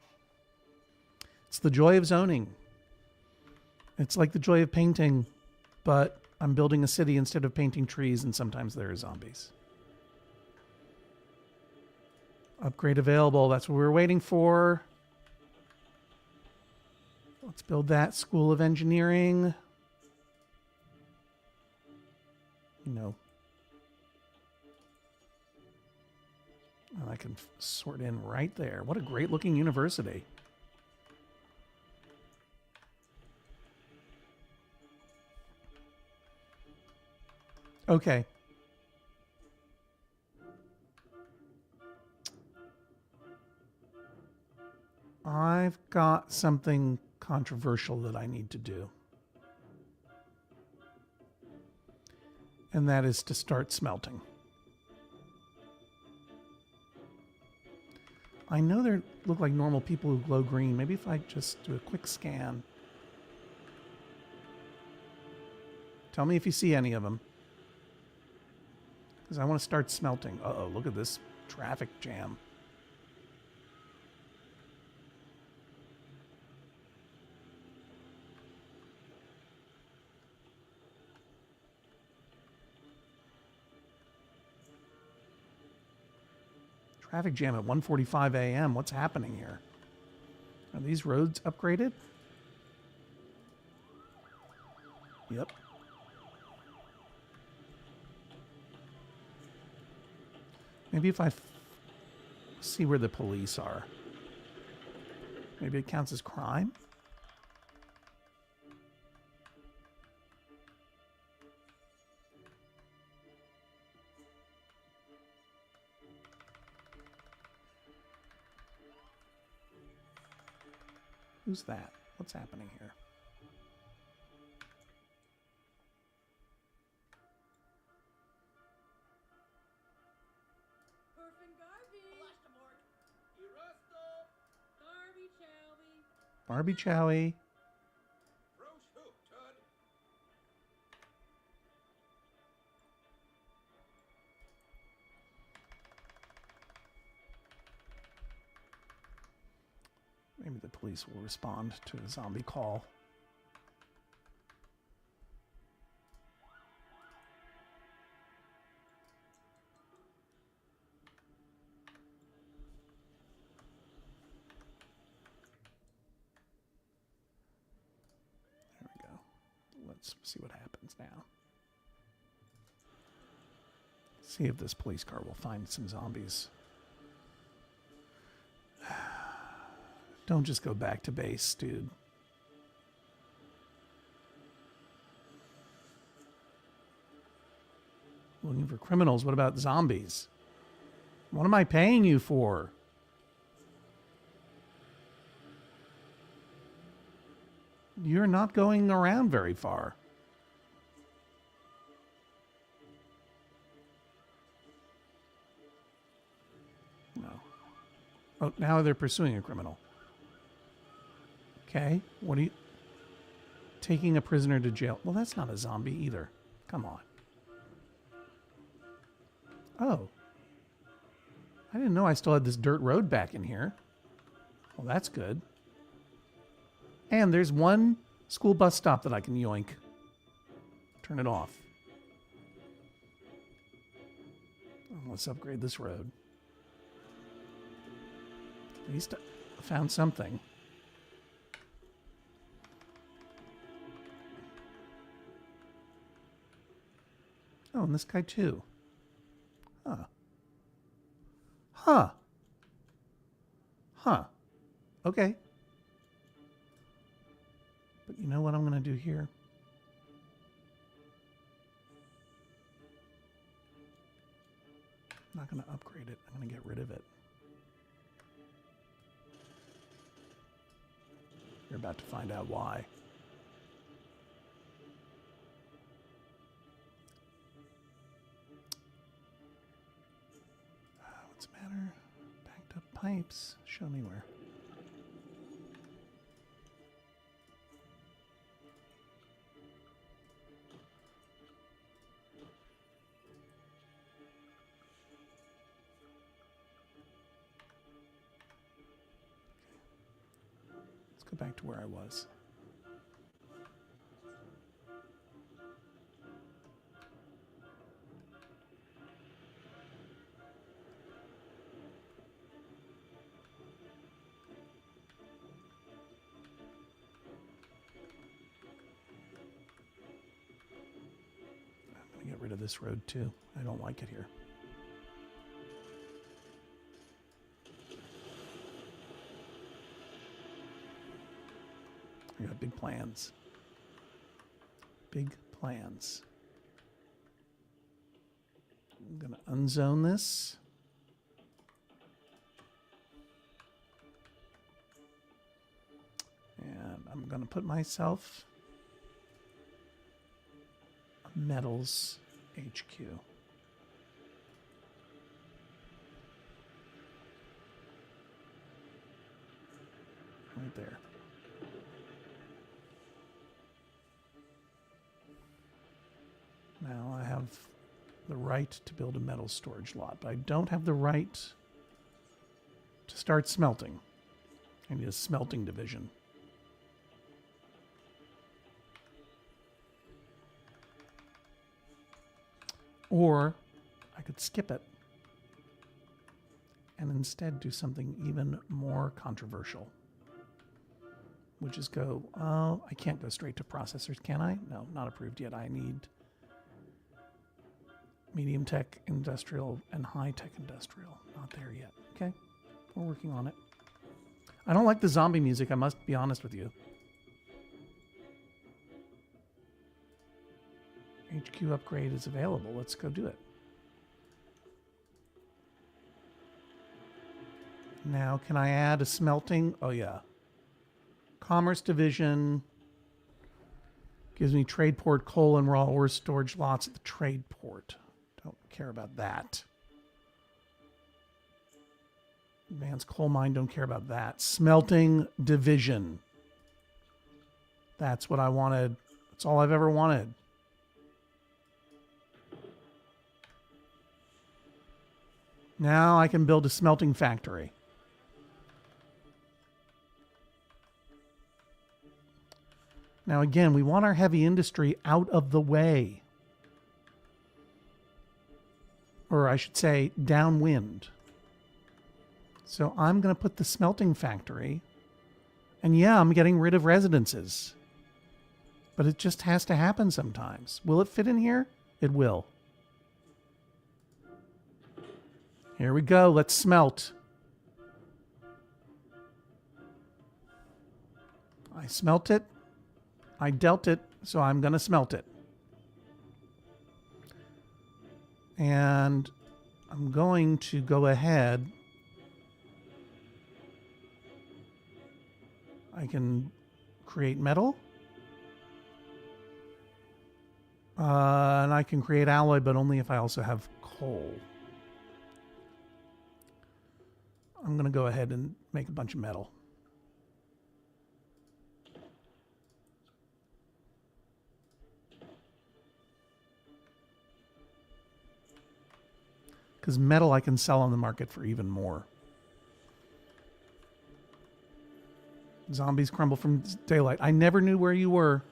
It's the joy of zoning. It's like the joy of painting, but I'm building a city instead of painting trees, and sometimes there are zombies. Upgrade available. That's what we're waiting for. Let's build that. School of Engineering. No. And I can sort in right there. What a great looking university. Okay. I've got something controversial that I need to do. And that is to start smelting. I know they look like normal people who glow green. Maybe if I just do a quick scan. Tell me if you see any of them. Because I want to start smelting. Uh-oh, look at this traffic jam. Traffic jam at 1:45 a.m. What's happening here? Are these roads upgraded? Yep. Maybe if I see where the police are. Maybe it counts as crime? Who's that? What's happening here? Barbie Chowie. Maybe the police will respond to a zombie call. There we go. Let's see what happens now. See if this police car will find some zombies. Don't just go back to base, dude. Looking for criminals. What about zombies? What am I paying you for? You're not going around very far. No. Oh, now they're pursuing a criminal. Okay, what are you... Taking a prisoner to jail. Well, that's not a zombie either. Come on. Oh. I didn't know I still had this dirt road back in here. Well, that's good. And there's one school bus stop that I can yoink. Turn it off. Let's upgrade this road. At least I found something. Oh, and this guy too. Huh. Huh. Huh. Okay. But you know what I'm going to do here? I'm not going to upgrade it. I'm going to get rid of it. You're about to find out why. What's the matter? Backed up pipes. Show me where. Let's go back to where I was. Get rid of this road too. I don't like it here. I got big plans. Big plans. I'm going to unzone this. And I'm I'm going to put myself a metals HQ. Right there. Now I have the right to build a metal storage lot, but I don't have the right to start smelting. I need a smelting division. Or I could skip it and instead do something even more controversial, which is go, oh, I can't go straight to processors, can I? No, not approved yet. I need medium tech industrial and high tech industrial. Not there yet. Okay, we're working on it. I don't like the zombie music, I must be honest with you. HQ upgrade is available. Let's go do it. Now, can I add a smelting? Oh, yeah. Commerce division gives me trade port, coal, and raw ore storage lots at the trade port. Don't care about that. Advanced coal mine, don't care about that. Smelting division. That's what I wanted. That's all I've ever wanted. Now I can build a smelting factory. Now again, we want our heavy industry out of the way. Or I should say, downwind. So I'm going to put the smelting factory. And yeah, I'm getting rid of residences. But it just has to happen sometimes. Will it fit in here? It will. Here we go. Let's smelt. I smelt it. I dealt it, so I'm going to smelt it. And I'm going to go ahead. I can create metal. And I can create alloy, but only if I also have coal. I'm going to go ahead and make a bunch of metal. Because metal I can sell on the market for even more. Zombies crumble from daylight. I never knew where you were.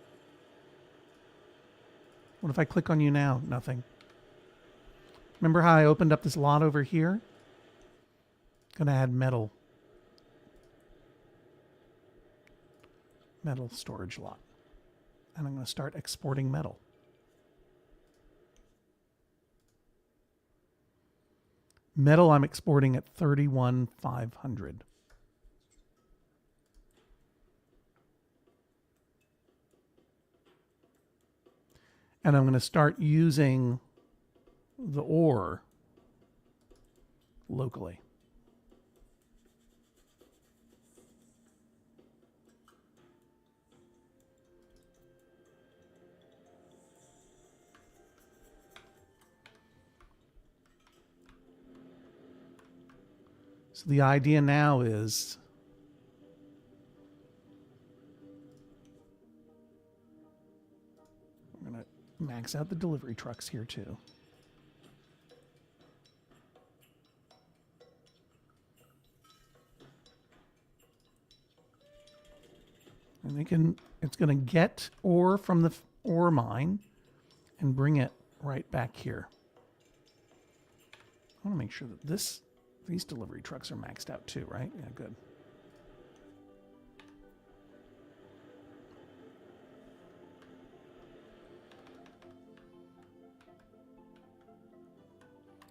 What if I click on you now? Nothing. Remember how I opened up this lot over here? Gonna add metal. Metal storage lot. And I'm gonna start exporting metal. Metal I'm exporting at 31,500. And I'm going to start using the ore locally. So the idea now is we're going to max out the delivery trucks here too. And it's going to get ore from the ore mine and bring it right back here. I want to make sure that these delivery trucks are maxed out too, right? Yeah, good.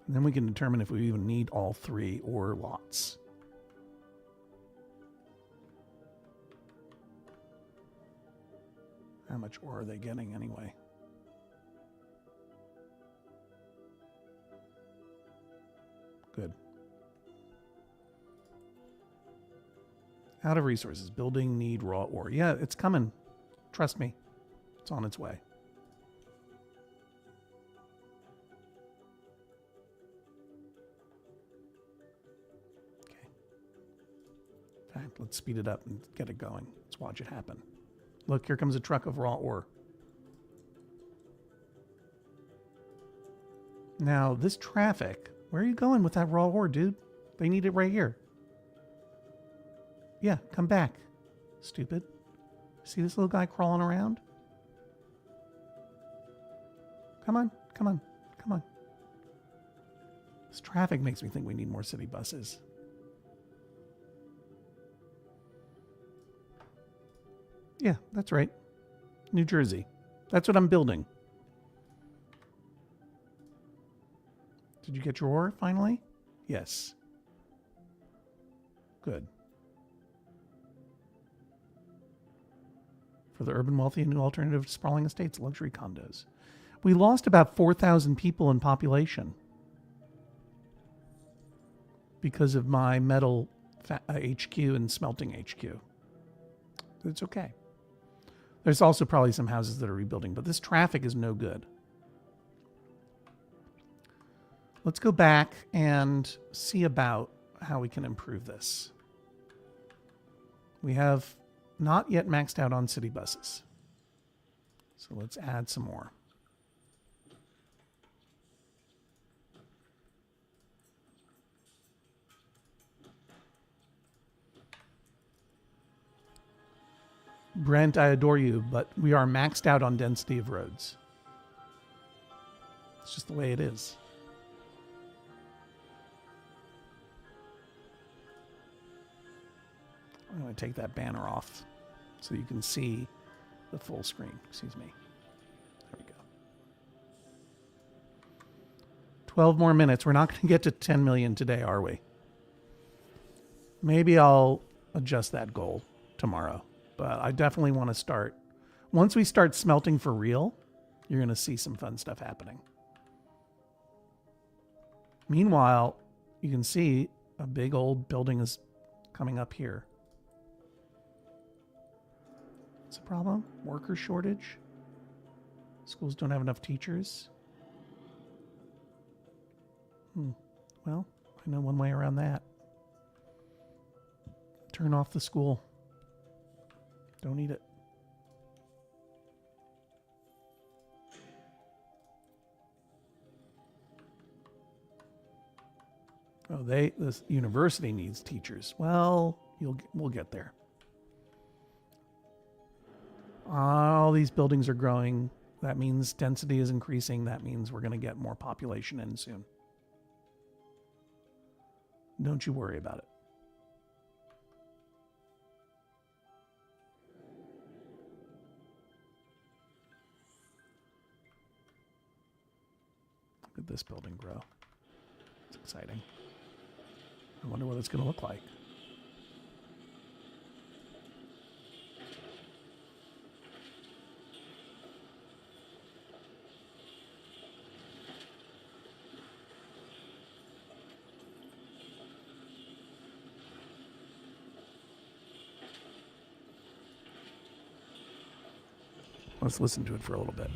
And then we can determine if we even need all three ore lots. How much ore are they getting anyway? Good. Out of resources. Building need raw ore. Yeah, it's coming. Trust me. It's on its way. Okay. In fact, let's speed it up and get it going. Let's watch it happen. Look, here comes a truck of raw ore. Now, this traffic, where are you going with that raw ore, dude? They need it right here. Yeah, come back, stupid. See this little guy crawling around? Come on, come on, come on. This traffic makes me think we need more city buses. Yeah, that's right. New Jersey. That's what I'm building. Did you get your ore finally? Yes. Good. For the urban wealthy, a new alternative to sprawling estates, luxury condos. We lost about 4,000 people in population because of my metal HQ and smelting HQ. It's okay. There's also probably some houses that are rebuilding, but this traffic is no good. Let's go back and see about how we can improve this. We have not yet maxed out on city buses. So let's add some more. Brent, I adore you, but we are maxed out on density of roads. It's just the way it is. I'm going to take that banner off so you can see the full screen. Excuse me. There we go. 12 more minutes. We're not going to get to 10 million today, are we? Maybe I'll adjust that goal tomorrow. But I definitely want to start. Once we start smelting for real, you're going to see some fun stuff happening. Meanwhile, you can see a big old building is coming up here. What's the problem? Worker shortage? Schools don't have enough teachers? Well, I know one way around that. Turn off the school. Don't need it. Oh, this university needs teachers. Well, we'll get there. All these buildings are growing. That means density is increasing. That means we're going to get more population in soon. Don't you worry about it. Look at this building grow. It's exciting. I wonder what it's going to look like. Let's listen to it for a little bit.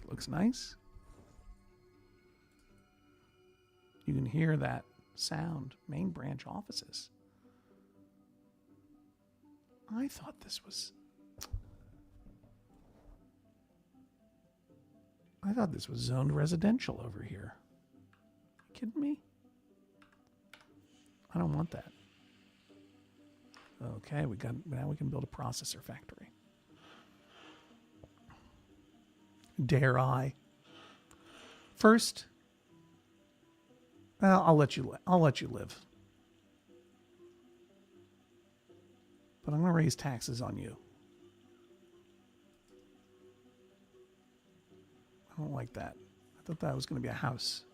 Looks nice. You can hear that sound. Main branch offices. I thought this was zoned residential over here. You kidding me? I don't want that. Okay, now we can build a processor factory. Dare I? First, well, I'll let you live. But I'm going to raise taxes on you. I don't like that. I thought that was going to be a house.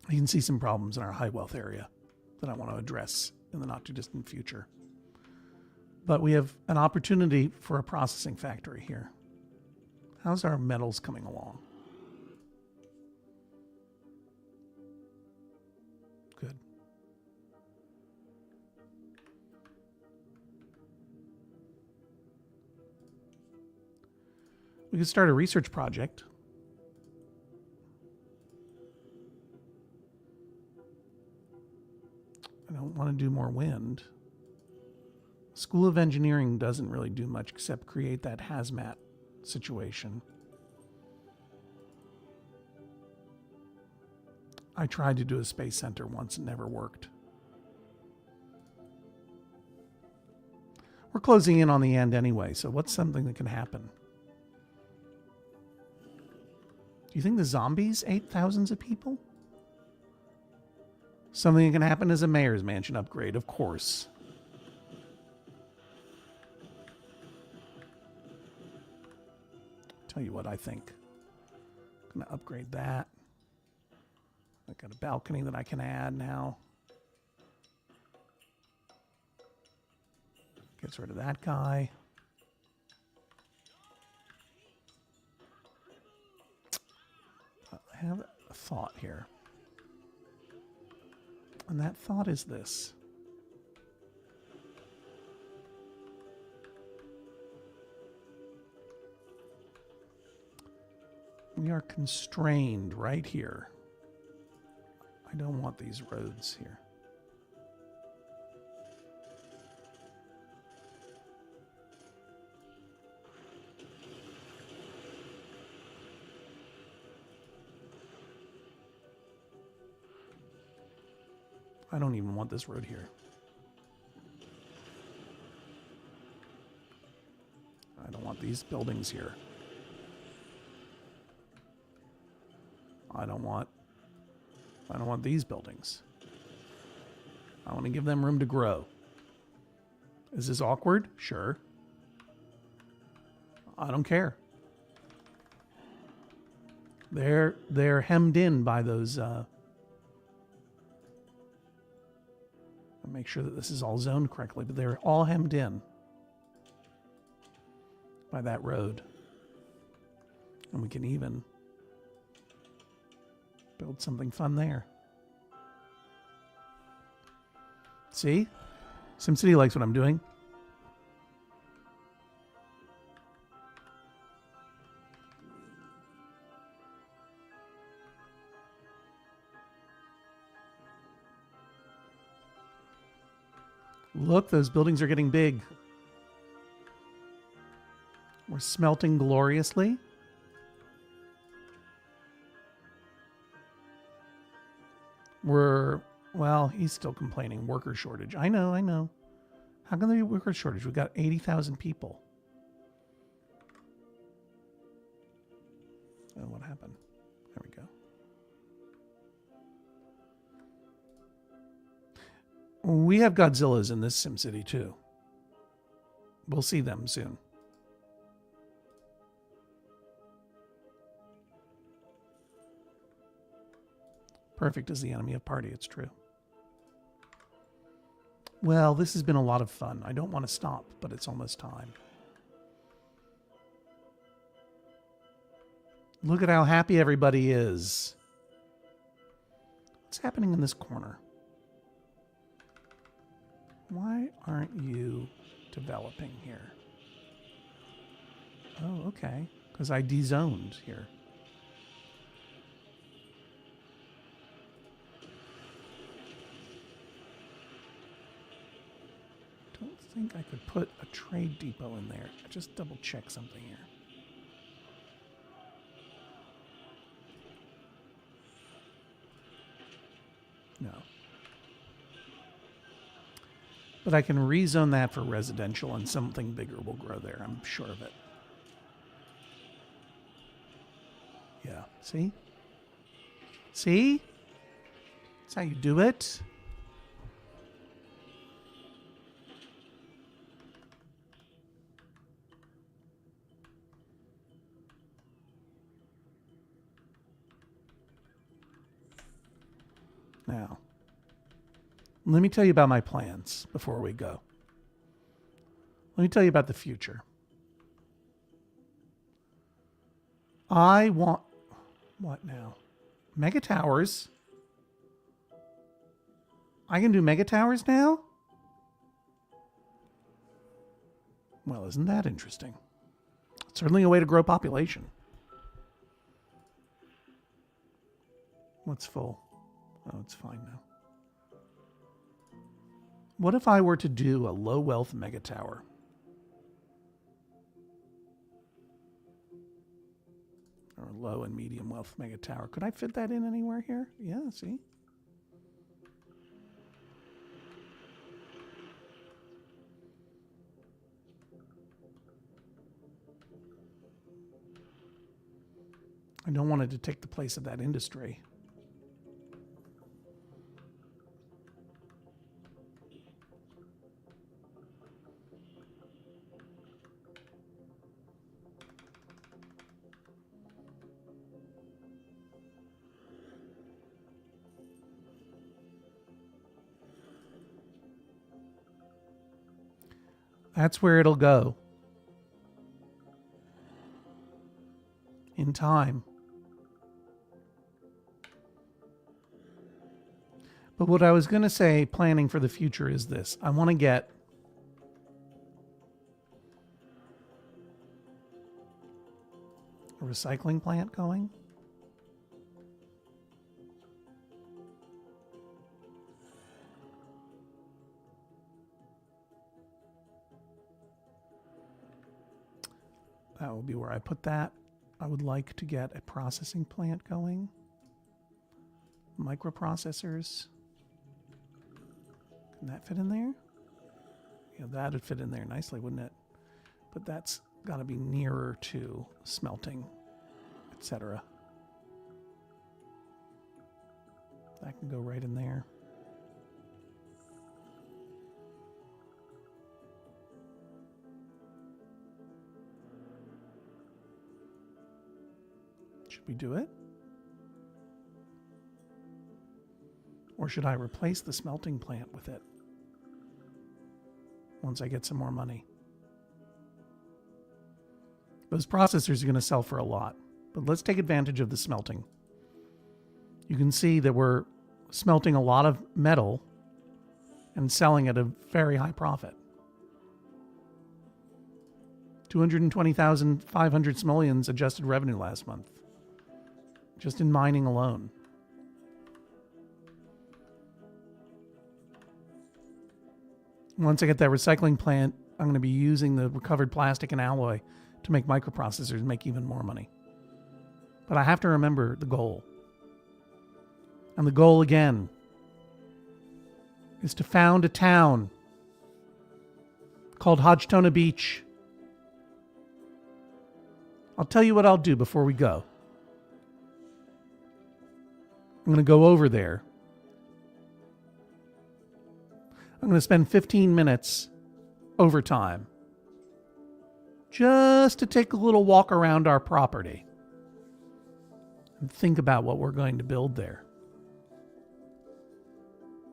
You can see some problems in our high wealth area that I want to address in the not too distant future. But we have an opportunity for a processing factory here. How's our metals coming along? Good. We could start a research project. I don't want to do more wind. School of Engineering doesn't really do much except create that hazmat situation. I tried to do a space center once, it never worked. We're closing in on the end anyway, so what's something that can happen? Do you think the zombies ate thousands of people? Something that can happen is a mayor's mansion upgrade, of course. Tell you what I think. I'm going to upgrade that. I've got a balcony that I can add now. Gets rid of that guy. I have a thought here. And that thought is this. We are constrained right here. I don't want these roads here. I don't even want this road here. I don't want these buildings here. I don't want these buildings. I want to give them room to grow. Is this awkward? Sure. I don't care. They're hemmed in by those make sure that this is all zoned correctly, but they're all hemmed in by that road. And we can even build something fun there. See? SimCity likes what I'm doing. Look, those buildings are getting big. We're smelting gloriously. Well, he's still complaining. Worker shortage. I know. How can there be worker shortage? We've got 80,000 people. Oh, what happened? There we go. We have Godzillas in this SimCity too. We'll see them soon. Perfect is the enemy of party, it's true. Well, this has been a lot of fun. I don't want to stop, but it's almost time. Look at how happy everybody is. What's happening in this corner? Why aren't you developing here? Oh, okay. Because I dezoned here. Don't think I could put a trade depot in there. Just double check something here. No. But I can rezone that for residential and something bigger will grow there. I'm sure of it. Yeah. See? See? That's how you do it. Now, let me tell you about my plans before we go. Let me tell you about the future. I want... What now? Mega towers? I can do mega towers now? Well, isn't that interesting? It's certainly a way to grow population. What's full? Oh, it's fine now. What if I were to do a low wealth mega tower? Or a low and medium wealth mega tower. Could I fit that in anywhere here? Yeah, see? I don't want it to take the place of that industry. That's where it'll go. In time. But what I was going to say, planning for the future, is this. I want to get a recycling plant going. That will be where I put that. I would like to get a processing plant going. Microprocessors. Can that fit in there? Yeah, that would fit in there nicely, wouldn't it? But that's got to be nearer to smelting, etc. That can go right in there. Should we do it? Or should I replace the smelting plant with it once I get some more money? Those processors are going to sell for a lot, but let's take advantage of the smelting. You can see that we're smelting a lot of metal and selling at a very high profit. 220,500 simoleons adjusted revenue last month, just in mining alone. Once I get that recycling plant, I'm going to be using the recovered plastic and alloy to make microprocessors and make even more money. But I have to remember the goal. And the goal, again, is to found a town called HODG-TONA Beach. I'll tell you what I'll do before we go. I'm going to go over there. I'm going to spend 15 minutes overtime just to take a little walk around our property and think about what we're going to build there.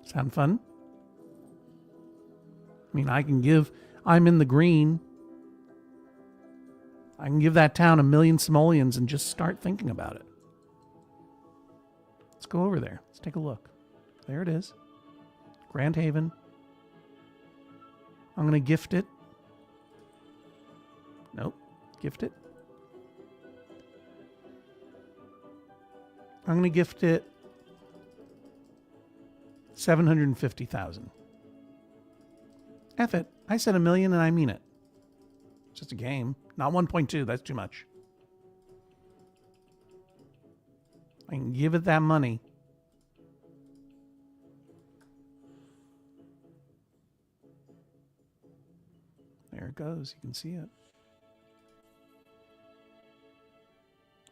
Sound fun? I mean, I'm in the green. I can give that town 1 million simoleons and just start thinking about it. Let's go over there. Let's take a look. There it is. Grand Haven. I'm going to gift it. Nope. Gift it. I'm going to gift it 750,000. F it. I said 1 million and I mean it. It's just a game. Not 1.2. That's too much. I can give it that money. There it goes. You can see it.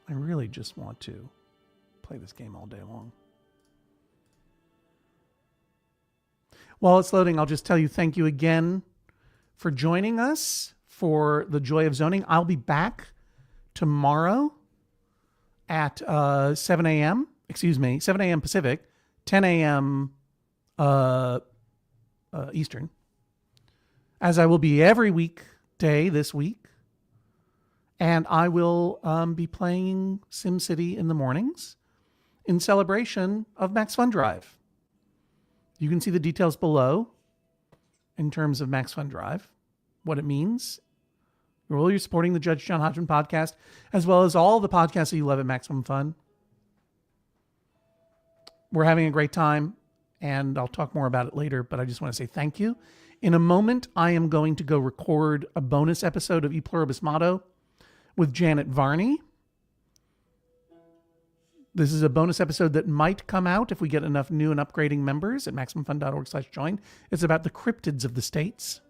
I really just want to play this game all day long. While it's loading, I'll just tell you thank you again for joining us for the Joy of Zoning. I'll be back tomorrow at 7 a.m. Pacific, 10 a.m. Eastern, as I will be every weekday this week. And I will be playing SimCity in the mornings in celebration of Max Fun Drive. You can see the details below in terms of Max Fun Drive, what it means. You're supporting the Judge John Hodgman podcast, as well as all the podcasts that you love at Maximum Fun. We're having a great time, and I'll talk more about it later, but I just want to say thank you. In a moment, I am going to go record a bonus episode of E Pluribus Motto with Janet Varney. This is a bonus episode that might come out if we get enough new and upgrading members at MaximumFun.org/join. It's about the cryptids of the states.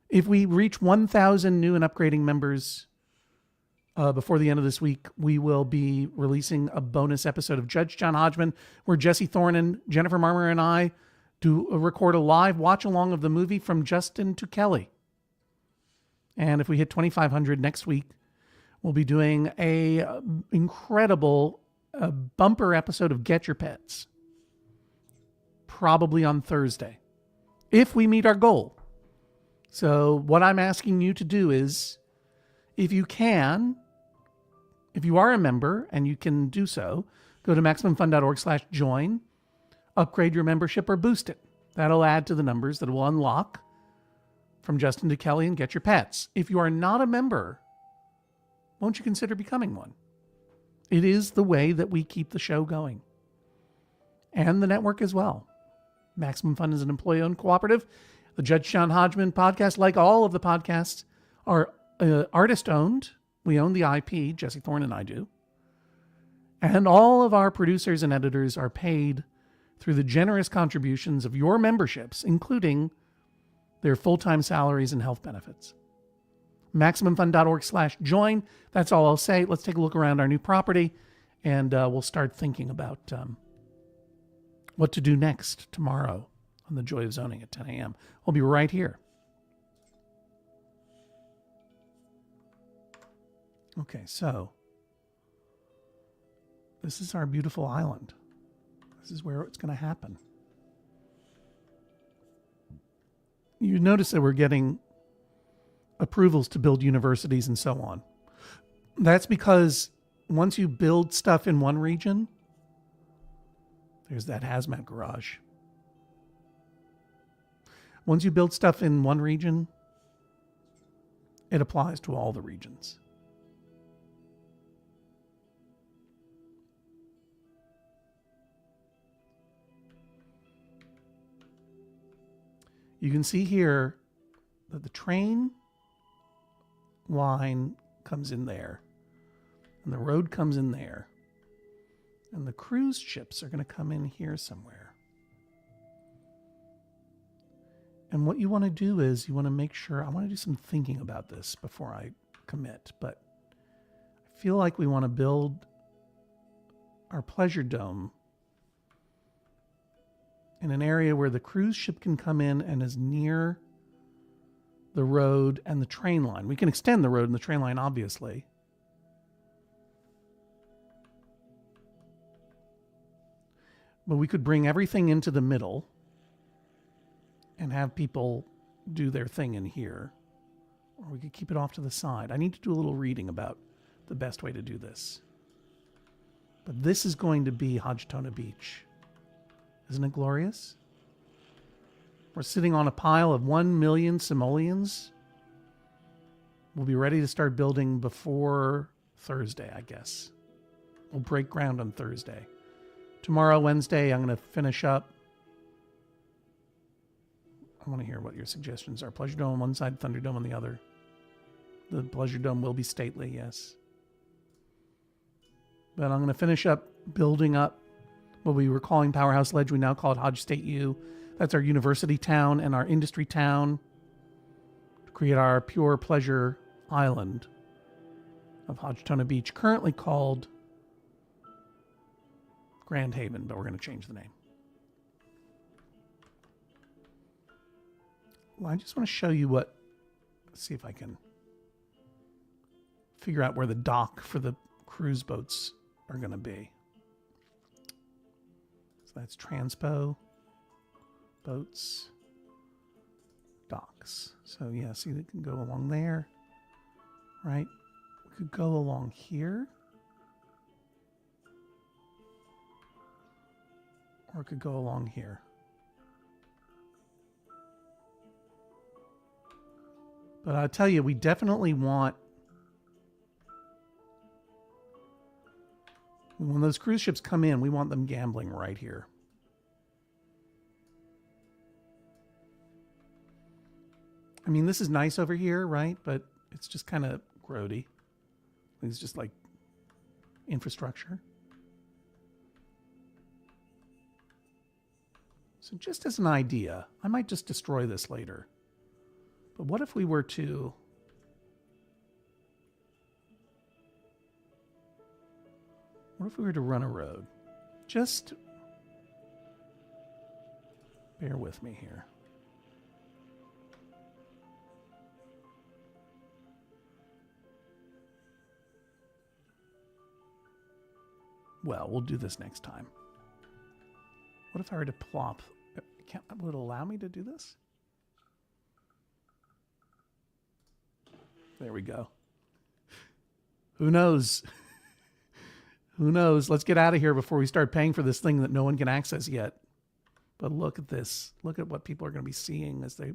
If we reach 1,000 new and upgrading members before the end of this week, we will be releasing a bonus episode of Judge John Hodgman, where Jesse Thorne, Jennifer Marmer, and I do record a live watch-along of the movie From Justin to Kelly. And if we hit 2,500 next week, we'll be doing a incredible bumper episode of Get Your Pets. Probably on Thursday, if we meet our goal. So what I'm asking you to do is, if you are a member and you can do so, go to MaximumFun.org/join, upgrade your membership or boost it. That'll add to the numbers that will unlock From Justin to Kelly and Get Your Pets. If you are not a member, won't you consider becoming one? It is the way that we keep the show going. And the network as well. Maximum Fun is an employee-owned cooperative. The Judge John Hodgman podcast, like all of the podcasts, are artist-owned. We own the IP, Jesse Thorne and I do. And all of our producers and editors are paid through the generous contributions of your memberships, including their full-time salaries and health benefits. MaximumFun.org/join. That's all I'll say. Let's take a look around our new property, and we'll start thinking about what to do next tomorrow on The Joy of Zoning at 10 a.m. We'll be right here. Okay, so this is our beautiful island. This is where it's going to happen. You notice that we're getting approvals to build universities and so on. That's because once you build stuff in one region, there's that hazmat garage. Once you build stuff in one region, it applies to all the regions. You can see here that the train line comes in there, and the road comes in there, and the cruise ships are going to come in here somewhere. And what you want to do is you want to make sure, I want to do some thinking about this before I commit, but I feel like we want to build our pleasure dome in an area where the cruise ship can come in and is near the road and the train line. We can extend the road and the train line, obviously. But we could bring everything into the middle and have people do their thing in here. Or we could keep it off to the side. I need to do a little reading about the best way to do this. But this is going to be HODG-TONA Beach. Isn't it glorious? We're sitting on a pile of 1 million simoleons. We'll be ready to start building before Thursday, I guess. We'll break ground on Thursday. Tomorrow, Wednesday, I'm going to finish up. I want to hear what your suggestions are. Pleasure Dome on one side, Thunderdome on the other. The Pleasure Dome will be stately, yes. But I'm going to finish up building up what we were calling Powerhouse Ledge. We now call it Hodge State U. That's our university town and our industry town to create our pure pleasure island of HODG-TONA Beach, currently called Grand Haven, but we're going to change the name. Well, I just want to show you let's see if I can figure out where the dock for the cruise boats are going to be. that's transpo, boats, docks. So yeah, see, they can go along there, right? We could go along here. Or it could go along here. But I'll tell you, we definitely want, when those cruise ships come in, we want them gambling right here. I mean, this is nice over here, right? But it's just kind of grody. It's just like infrastructure. So just as an idea, I might just destroy this later. But what if we were to... What if we were to run a road? Just bear with me here. Well, we'll do this next time. What if I were to plop... Would it allow me to do this? There we go. Who knows? Who knows? Let's get out of here before we start paying for this thing that no one can access yet. But look at this. Look at what people are going to be seeing as they...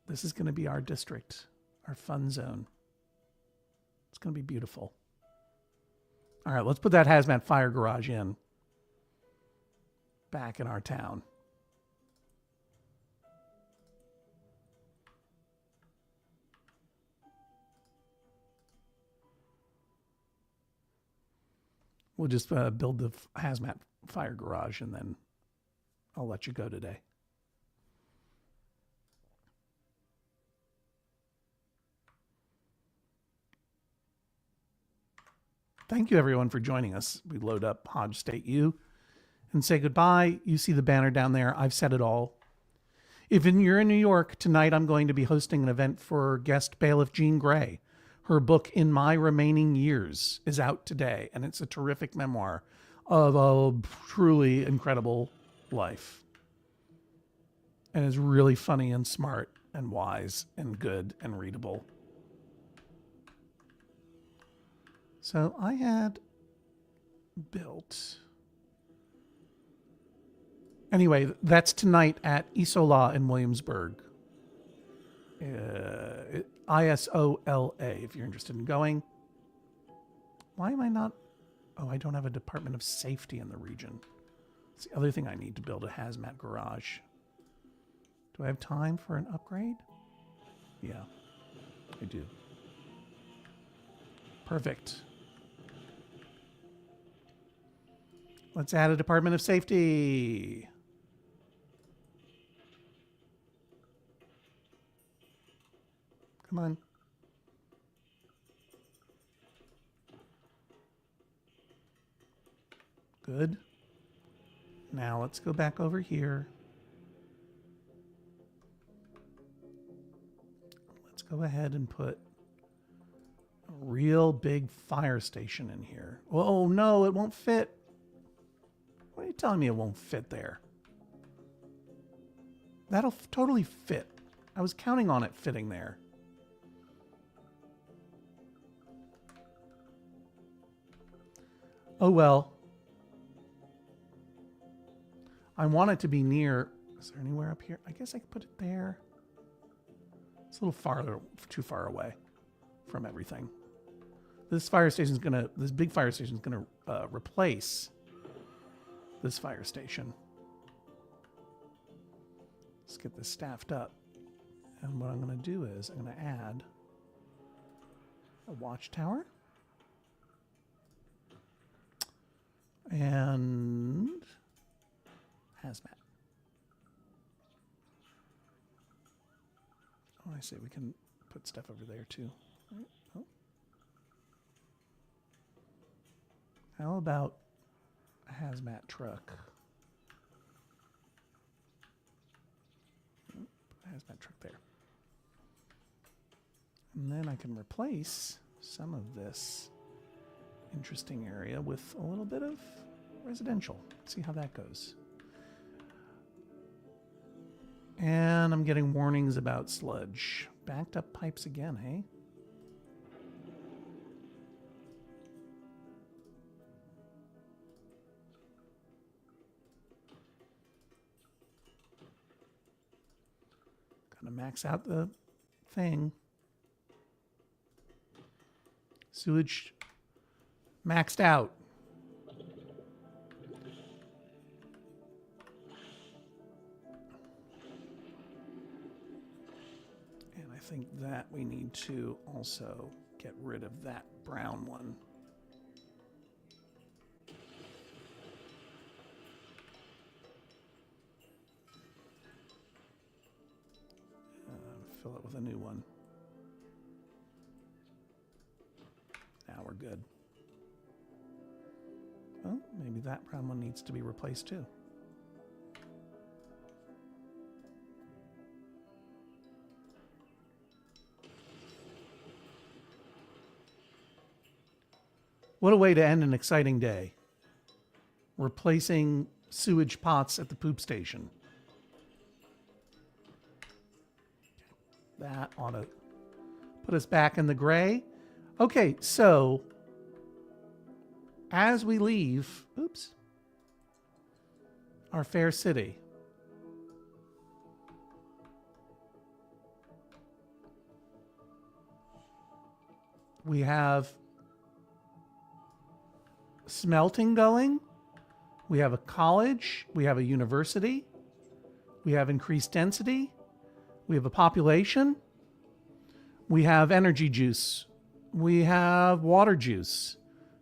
This is going to be our district, our fun zone. It's going to be beautiful. All right, let's put that hazmat fire garage in. Back in our town. We'll just build the hazmat fire garage and then I'll let you go today. Thank you everyone for joining us. We load up Hodge State U and say goodbye. You see the banner down there. I've said it all. If you're in New York tonight, I'm going to be hosting an event for guest bailiff Jean Grey. Her book, In My Remaining Years, is out today, and it's a terrific memoir of a truly incredible life. And it's really funny and smart and wise and good and readable. So I had built... Anyway, that's tonight at Isola in Williamsburg. ISOLA, if you're interested in going. Why am I not... Oh, I don't have a Department of Safety in the region. It's the other thing I need to build, a hazmat garage. Do I have time for an upgrade? Yeah, I do. Perfect. Let's add a Department of Safety. Come on. Good. Now let's go back over here. Let's go ahead and put a real big fire station in here. Oh no, it won't fit. What are you telling me it won't fit there? That'll totally fit. I was counting on it fitting there. Oh well. I want it to be near... Is there anywhere up here? I guess I could put it there. It's a little farther, too far away from everything. This fire station's gonna... This big fire station's gonna replace this fire station. Let's get this staffed up. And what I'm gonna do is I'm gonna add a watchtower. And hazmat. Oh, I see. We can put stuff over there too. Right. Oh. How about a hazmat truck? Put a hazmat truck there. And then I can replace some of this interesting area with a little bit of residential. See how that goes. And I'm getting warnings about sludge. Backed up pipes again, hey? Gotta max out the thing. Sewage maxed out. And I think that we need to also get rid of that brown one. Fill it with a new one. Now we're good. Well, maybe that brown one needs to be replaced too. What a way to end an exciting day. Replacing sewage pots at the poop station. That ought to put us back in the gray. Okay, so as we leave, our fair city, we have smelting going, we have a college, we have a university, we have increased density, we have a population, we have energy juice, we have water juice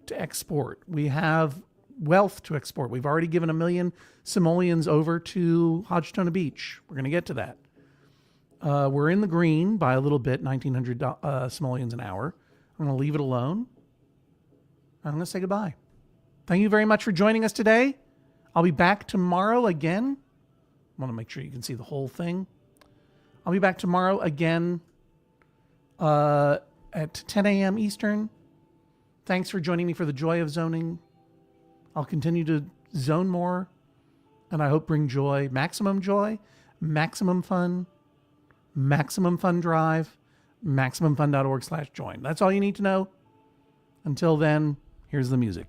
to export, we have wealth to export. We've already given 1 million simoleons over to HODG-TONA Beach. We're going to get to that. We're in the green by a little bit, 1,900 simoleons an hour. I'm going to leave it alone. I'm going to say goodbye. Thank you very much for joining us today. I'll be back tomorrow again. I want to make sure you can see the whole thing. I'll be back tomorrow again at 10 a.m. Eastern. Thanks for joining me for the joy of zoning. I'll continue to zone more, and I hope bring joy, maximum fun, maximum fun drive, maximumfun.org/join. That's all you need to know. Until then, here's the music.